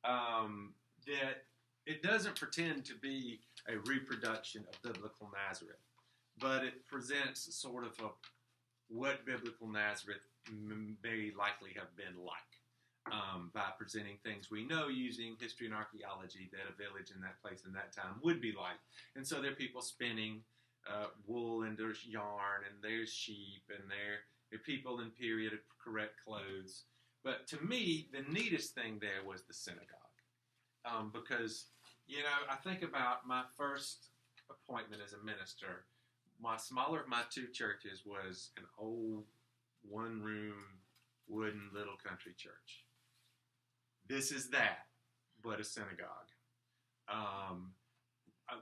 That it doesn't pretend to be a reproduction of biblical Nazareth, but it presents sort of what biblical Nazareth may likely have been like by presenting things we know using history and archaeology that a village in that place in that time would be like. And so there are people spinning wool, and there's yarn, and there's sheep, and there are people in period of correct clothes. But to me, the neatest thing there was the synagogue. Because, I think about my first appointment as a minister. My smaller of my two churches was an old one-room wooden little country church. This is that, but a synagogue.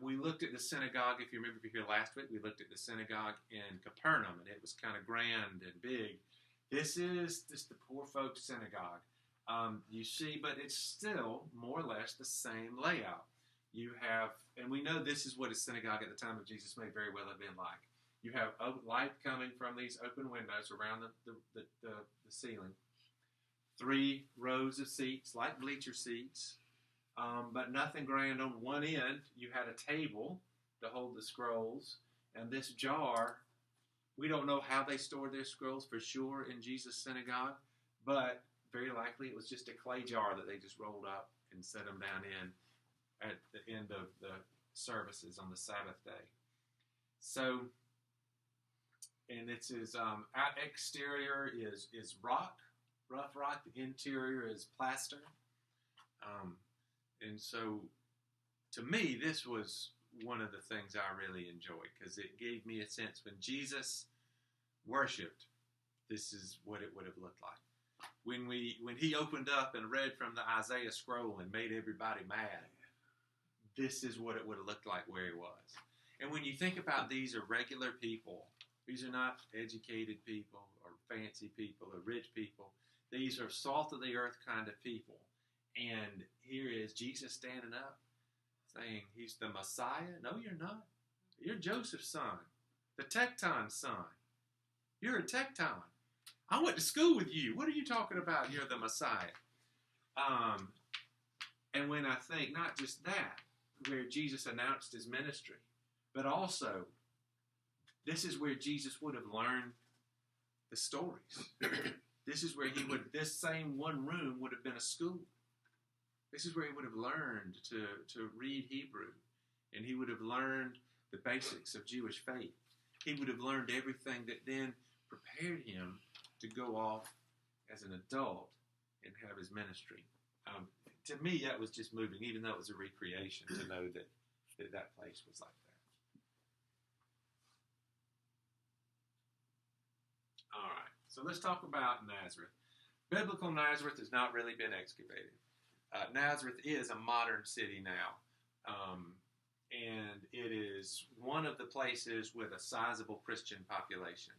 We looked at the synagogue, if you remember, if you were here last week, we looked at the synagogue in Capernaum, and it was kind of grand and big. This is just the poor folks' synagogue. You see, but it's still more or less the same layout. You have, and we know this is what a synagogue at the time of Jesus may very well have been like. You have light coming from these open windows around the ceiling. 3 rows of seats, like bleacher seats, but nothing grand on one end. You had a table to hold the scrolls, and this jar. We don't know how they stored their scrolls for sure in Jesus' synagogue, but very likely it was just a clay jar that they just rolled up and set them down in at the end of the services on the Sabbath day. So, and it's his exterior is rock, rough rock. The interior is plaster. And so, to me, this was one of the things I really enjoyed because it gave me a sense when Jesus worshipped, this is what it would have looked like. When he opened up and read from the Isaiah scroll and made everybody mad, this is what it would have looked like where he was. And when you think about these are regular people, these are not educated people or fancy people or rich people. These are salt of the earth kind of people. And here is Jesus standing up saying he's the Messiah. No, you're not. You're Joseph's son, the Tecton's son. You're a Tecton. I went to school with you. What are you talking about? You're the Messiah. And when I think not just that, where Jesus announced his ministry, but also this is where Jesus would have learned the stories. This is where this same one room would have been a school. This is where he would have learned to read Hebrew, and he would have learned the basics of Jewish faith. He would have learned everything that then prepared him to go off as an adult and have his ministry. To me, that was just moving, even though it was a recreation, to know that place was like that. All right, so let's talk about Nazareth. Biblical Nazareth has not really been excavated. Nazareth is a modern city now, and it is one of the places with a sizable Christian population.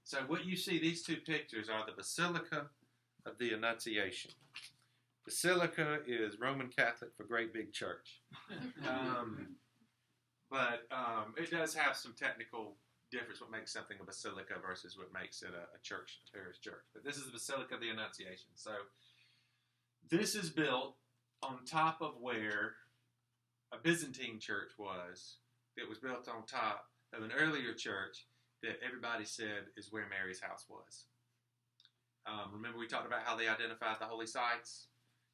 So what you see, these two pictures are the Basilica of the Annunciation. Basilica is Roman Catholic for great big church. But it does have some technical difference, what makes something a basilica versus what makes it a church, a parish church. But this is the Basilica of the Annunciation. So this is built on top of where a Byzantine church was. It was built on top of an earlier church that everybody said is where Mary's house was. Remember we talked about how they identified the holy sites?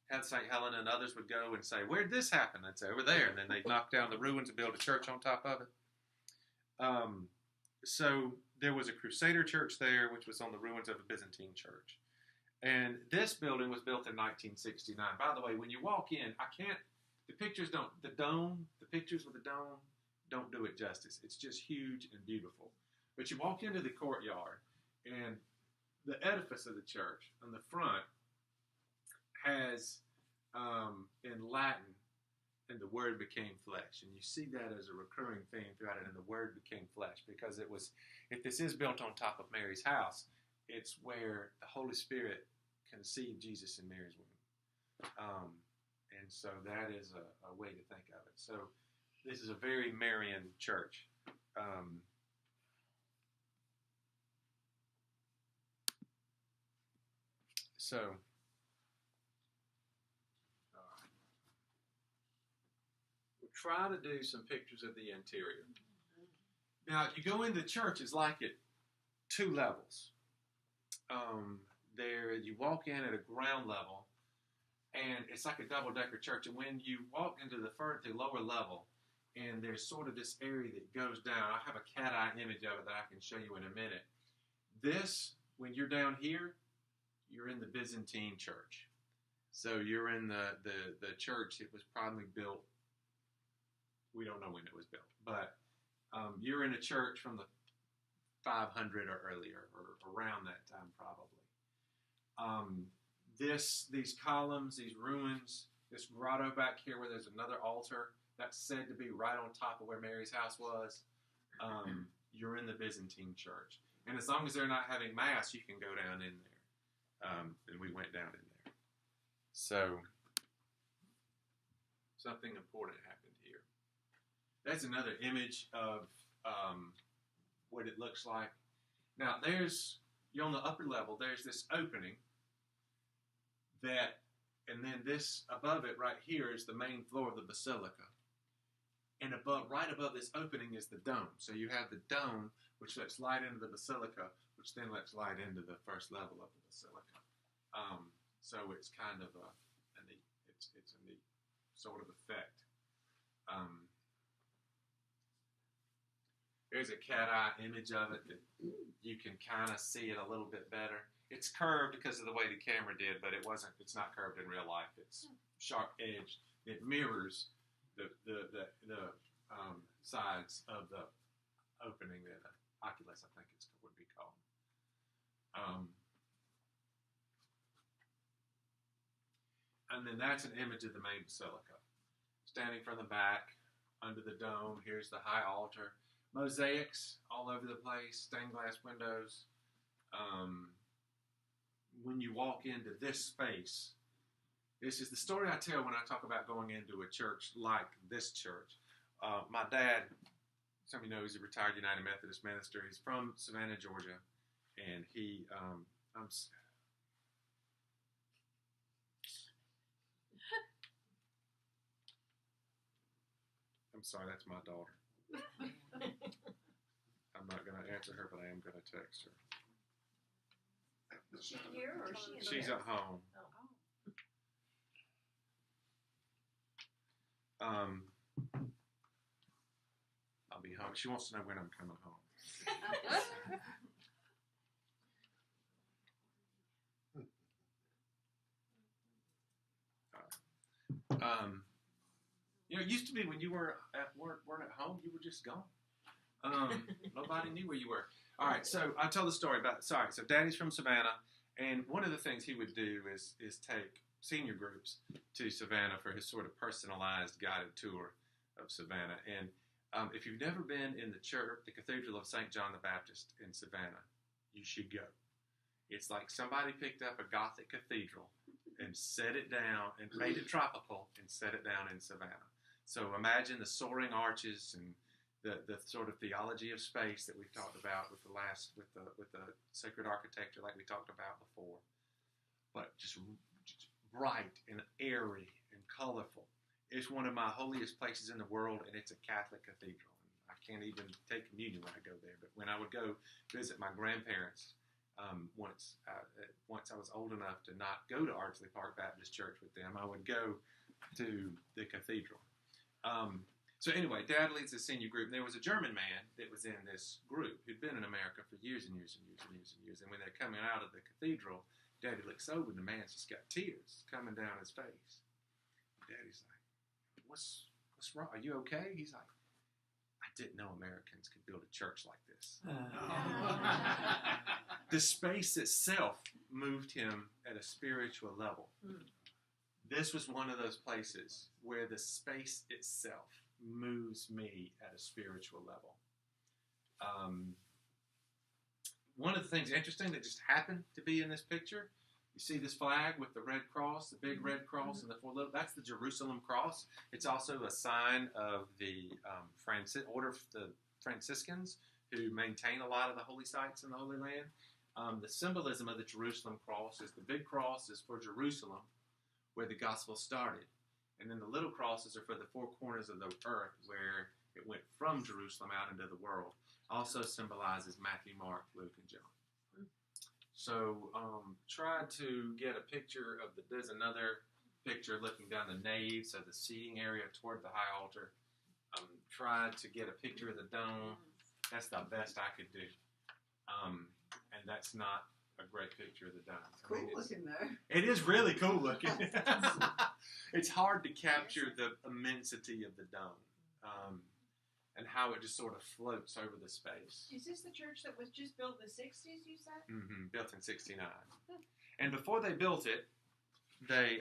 Had St. Helena and others would go and say, where'd this happen? They'd say, over there. And then they'd knock down the ruins and build a church on top of it. So there was a Crusader church there, which was on the ruins of a Byzantine church. And this building was built in 1969. By the way, when you walk in, the pictures with the dome don't do it justice. It's just huge and beautiful. But you walk into the courtyard, and the edifice of the church on the front has, in Latin, and the Word became flesh. And you see that as a recurring theme throughout it, and the Word became flesh, because it was, if this is built on top of Mary's house, it's where the Holy Spirit conceived Jesus in Mary's womb. And so that is a way to think of it. So this is a very Marian church. We'll try to do some pictures of the interior. Now, you go into the church, it's like at two levels. There, you walk in at a ground level, and it's like a double-decker church. And when you walk into the lower level, and there's sort of this area that goes down. I have a cat-eye image of it that I can show you in a minute. This, when you're down here, you're in the Byzantine church. So you're in the church. It was probably built, we don't know when it was built, but you're in a church from the 500 or earlier, or around that time probably. These columns, these ruins, this grotto back here where there's another altar that's said to be right on top of where Mary's house was, you're in the Byzantine church. And as long as they're not having Mass, you can go down in there. And we went down in there. So, something important happened here. That's another image of what it looks like. Now, you're on the upper level, there's this opening and then this, above it right here is the main floor of the basilica. And right above this opening is the dome. So you have the dome, which lets light into the basilica, which then lets light into the first level of the basilica. So it's kind of a neat sort of effect. There's a cat-eye image of it that you can kind of see it a little bit better. It's curved because of the way the camera did, but it's not curved in real life. It's sharp-edged. It mirrors the sides of the opening that Oculus, I think it would be called. And then that's an image of the main basilica. Standing from the back, under the dome, here's the high altar. Mosaics all over the place, stained glass windows. When you walk into this space, this is the story I tell when I talk about going into a church like this church. My dad, some of you know, he's a retired United Methodist minister. He's from Savannah, Georgia, and he, I'm sorry, that's my daughter. I'm not going to answer her, but I am going to text her. Is she here or is she in She's there? at home. I'll be home. She wants to know when I'm coming home. It used to be when you weren't at home, you were just gone. Nobody knew where you were. All right, so I'll tell the story about. So Daddy's from Savannah, and one of the things he would do is take senior groups to Savannah for his sort of personalized guided tour of Savannah. And if you've never been in the church, the Cathedral of St. John the Baptist in Savannah, you should go. It's like somebody picked up a Gothic cathedral and set it down and made it tropical and set it down in Savannah. So imagine the soaring arches and the sort of theology of space that we've talked about with the sacred architecture like we talked about before. But just bright and airy and colorful. It's one of my holiest places in the world, and it's a Catholic cathedral. I can't even take communion when I go there. But when I would go visit my grandparents, once I was old enough to not go to Ardsley Park Baptist Church with them, I would go to the cathedral. So anyway, Dad leads a senior group, and there was a German man that was in this group who'd been in America for years and years and years and years and years. And when they're coming out of the cathedral, Daddy looks over, and the man's just got tears coming down his face. Daddy's like, What's wrong? Are you okay? He's like, I didn't know Americans could build a church like this. The space itself moved him at a spiritual level. This was one of those places where the space itself moves me at a spiritual level. One of the things interesting that just happened to be in this picture, you see this flag with the red cross, the big red cross, and the four little, that's the Jerusalem cross. It's also a sign of the order of the Franciscans who maintain a lot of the holy sites in the Holy Land. The symbolism of the Jerusalem cross is the big cross is for Jerusalem, where the gospel started. And then the little crosses are for the four corners of the earth, where it went from Jerusalem out into the world. Also symbolizes Matthew, Mark, Luke, and John. So try to get a picture of there's another picture looking down the nave, so the seating area toward the high altar. Try to get a picture of the dome. That's the best I could do. And that's not a great picture of the dome. Cool looking though. It is really cool looking. It's hard to capture the immensity of the dome and how it just sort of floats over the space. Is this the church that was just built in the 60s, you said? Mm-hmm, built in 69. And before they built it, they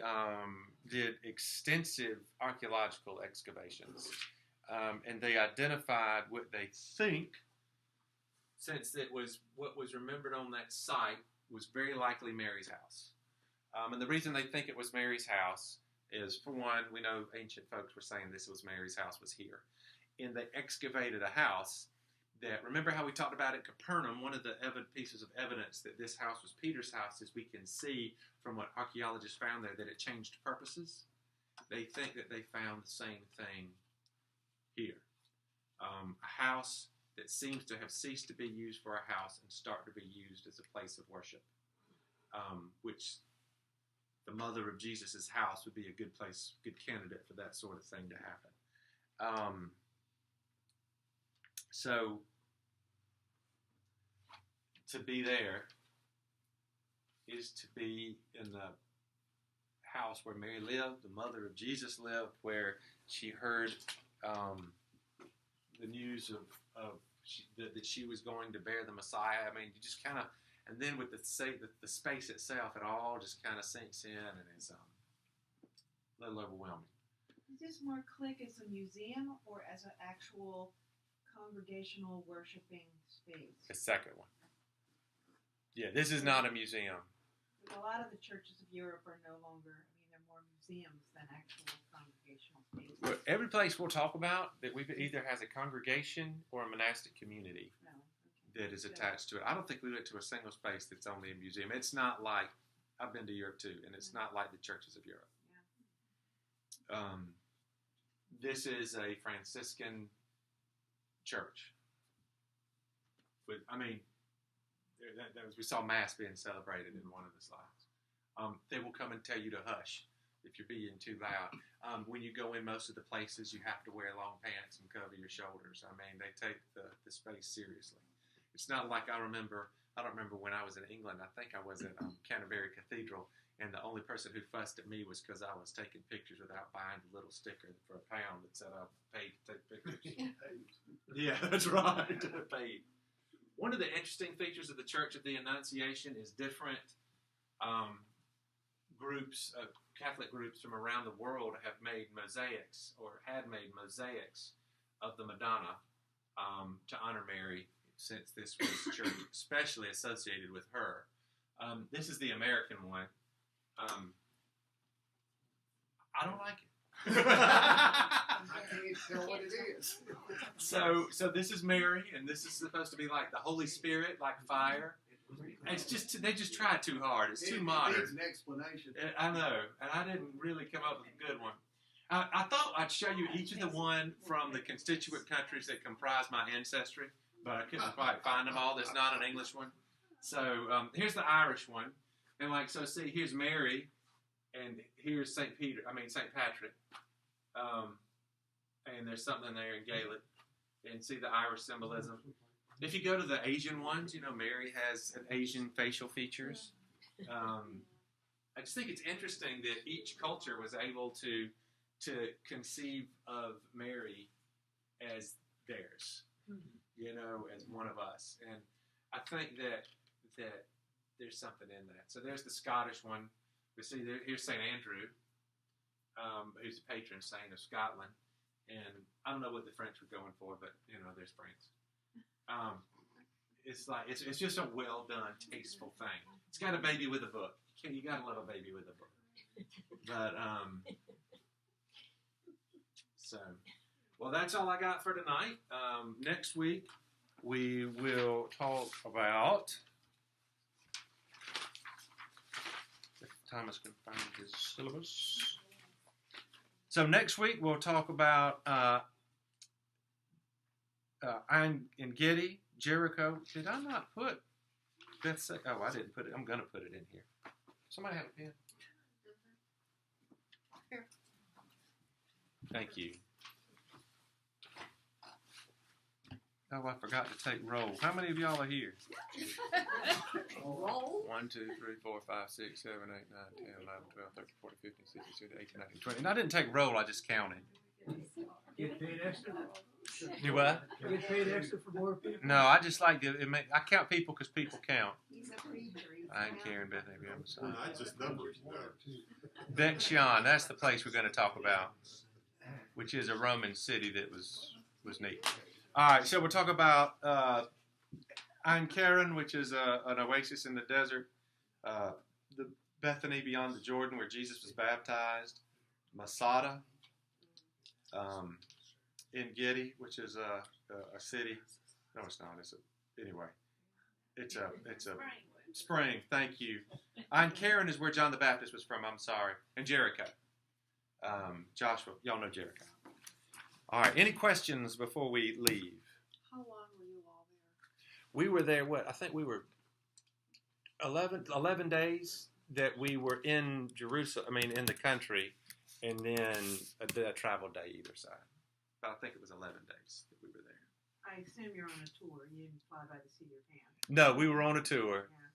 did extensive archaeological excavations. And they identified what they think, since it was what was remembered on that site, was very likely Mary's house. And the reason they think it was Mary's house is, for one, we know ancient folks were saying this was Mary's house was here. And they excavated a house that, remember how we talked about at Capernaum, one of the pieces of evidence that this house was Peter's house is we can see from what archaeologists found there that it changed purposes. They think that they found the same thing here. A house that seems to have ceased to be used for a house and start to be used as a place of worship, which the mother of Jesus' house would be a good candidate for that sort of thing to happen. So to be there is to be in the house where Mary lived, the mother of Jesus lived, where she heard the news that she was going to bear the Messiah. I mean, you just kind of And then with the space itself, it all just kind of sinks in and is a little overwhelming. Is this more click as a museum or as an actual congregational worshiping space? The second one. Yeah, this is not a museum. A lot of the churches of Europe are no longer, they're more museums than actual congregational spaces. Well, every place we'll talk about that either has a congregation or a monastic community No. that is attached to it. I don't think we went to a single space that's only a museum. It's not like, I've been to Europe too, and it's not like the churches of Europe. This is a Franciscan church. With, we saw Mass being celebrated in one of the slides. They will come and tell you to hush if you're being too loud. When you go in most of the places, you have to wear long pants and cover your shoulders. They take the space seriously. It's not like I don't remember when I was in England, I think I was at Canterbury Cathedral, and the only person who fussed at me was because I was taking pictures without buying the little sticker for £1 that said I paid to take pictures. Yeah, that's right. Paid. One of the interesting features of the Church of the Annunciation is different groups, Catholic groups from around the world have made mosaics or had made mosaics of the Madonna to honor Mary, since this was church especially associated with her. This is the American one. I don't like it. I can't tell what it is. So this is Mary, and this is supposed to be like the Holy Spirit, like fire. It's just, they just tried too hard. It's too modern. It needs an explanation. I know, and I didn't really come up with a good one. I thought I'd show you each of the one from the constituent countries that comprise my ancestry, but I couldn't quite find them all. There's not an English one. So here's the Irish one. And see, here's Mary, and here's St. Patrick. And there's something there in Gaelic. And see the Irish symbolism. If you go to the Asian ones, Mary has an Asian facial features. I just think it's interesting that each culture was able to conceive of Mary as theirs, as one of us. And I think that there's something in that. So there's the Scottish one. We see here's St. Andrew, who's the patron saint of Scotland. And I don't know what the French were going for, but there's France. It's just a well done, tasteful thing. It's got a baby with a book. You gotta love a baby with a book. But well, that's all I got for tonight. Next week we will talk about. If Thomas can find his syllabus. So next week we'll talk about in Gedi, Jericho. Did I not put Bethsaida? Oh, I didn't put it. I'm going to put it in here. Somebody have a pen? Here. Thank you. Oh, I forgot to take roll. How many of y'all are here? Roll. 1, 2, 3, 4, 5, 6, 7, 8, 9, 10, 11, 12, 13, 14, 15, 16, 17, 18, 19, 20. And I didn't take roll, I just counted. Get paid extra? You what? Get paid extra for more people? No, I just like to, I count people because people count. He's a preacher. I ain't Karen, Bethany, Well, not just numbers. Bethshean, that's the place we're going to talk about, which is a Roman city that was neat. All right, so we'll talk about Ein Karen, which is an oasis in the desert, the Bethany beyond the Jordan where Jesus was baptized, Masada, En Gedi, which is a city. No, it's not. It's a spring. Thank you. Ein Karen is where John the Baptist was from. I'm sorry, and Jericho. Joshua, y'all know Jericho. All right. Any questions before we leave? How long were you all there? We were there. I think we were 11 days that we were in Jerusalem. In the country, and then a travel day either side. But I think it was 11 days that we were there. I assume you're on a tour. You didn't fly by the seat of your pants. No, we were on a tour. Yeah.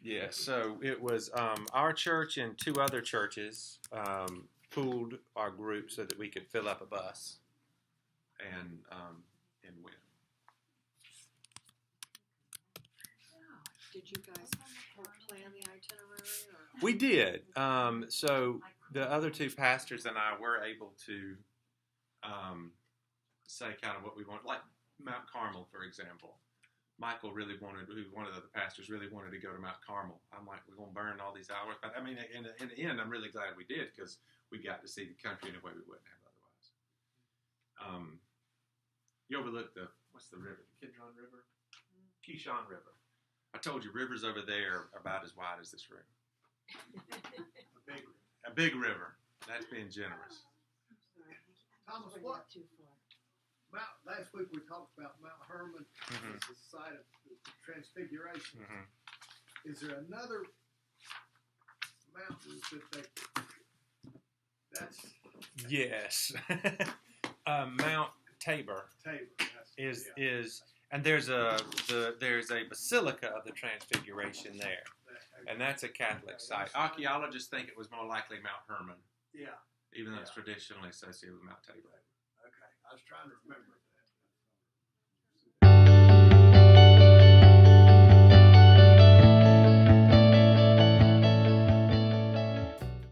Yeah, so it was our church and 2 other churches pooled our group so that we could fill up a bus and win. Did you guys plan the itinerary? Or? We did. So the other two pastors and I were able to say kind of what we want, like Mount Carmel, for example. Michael really wanted, who one of the other pastors really wanted to go to Mount Carmel. I'm like, we're going to burn all these hours. But I mean, in the end, I'm really glad we did because we got to see the country in a way we wouldn't have otherwise. You overlooked what's the river? The Kidron River? Kishon River. I told you, rivers over there are about as wide as this room. A big river. That's being generous. Thomas, what? Last week we talked about Mount Hermon as the site of the Transfiguration. Mm-hmm. Is there another mountain that's Yes. Mount Tabor is and there's a basilica of the Transfiguration there, and that's a Catholic site. Archaeologists think it was more likely Mount Hermon. Yeah. Even though it's traditionally associated with Mount Tabor. Okay, I was trying to remember.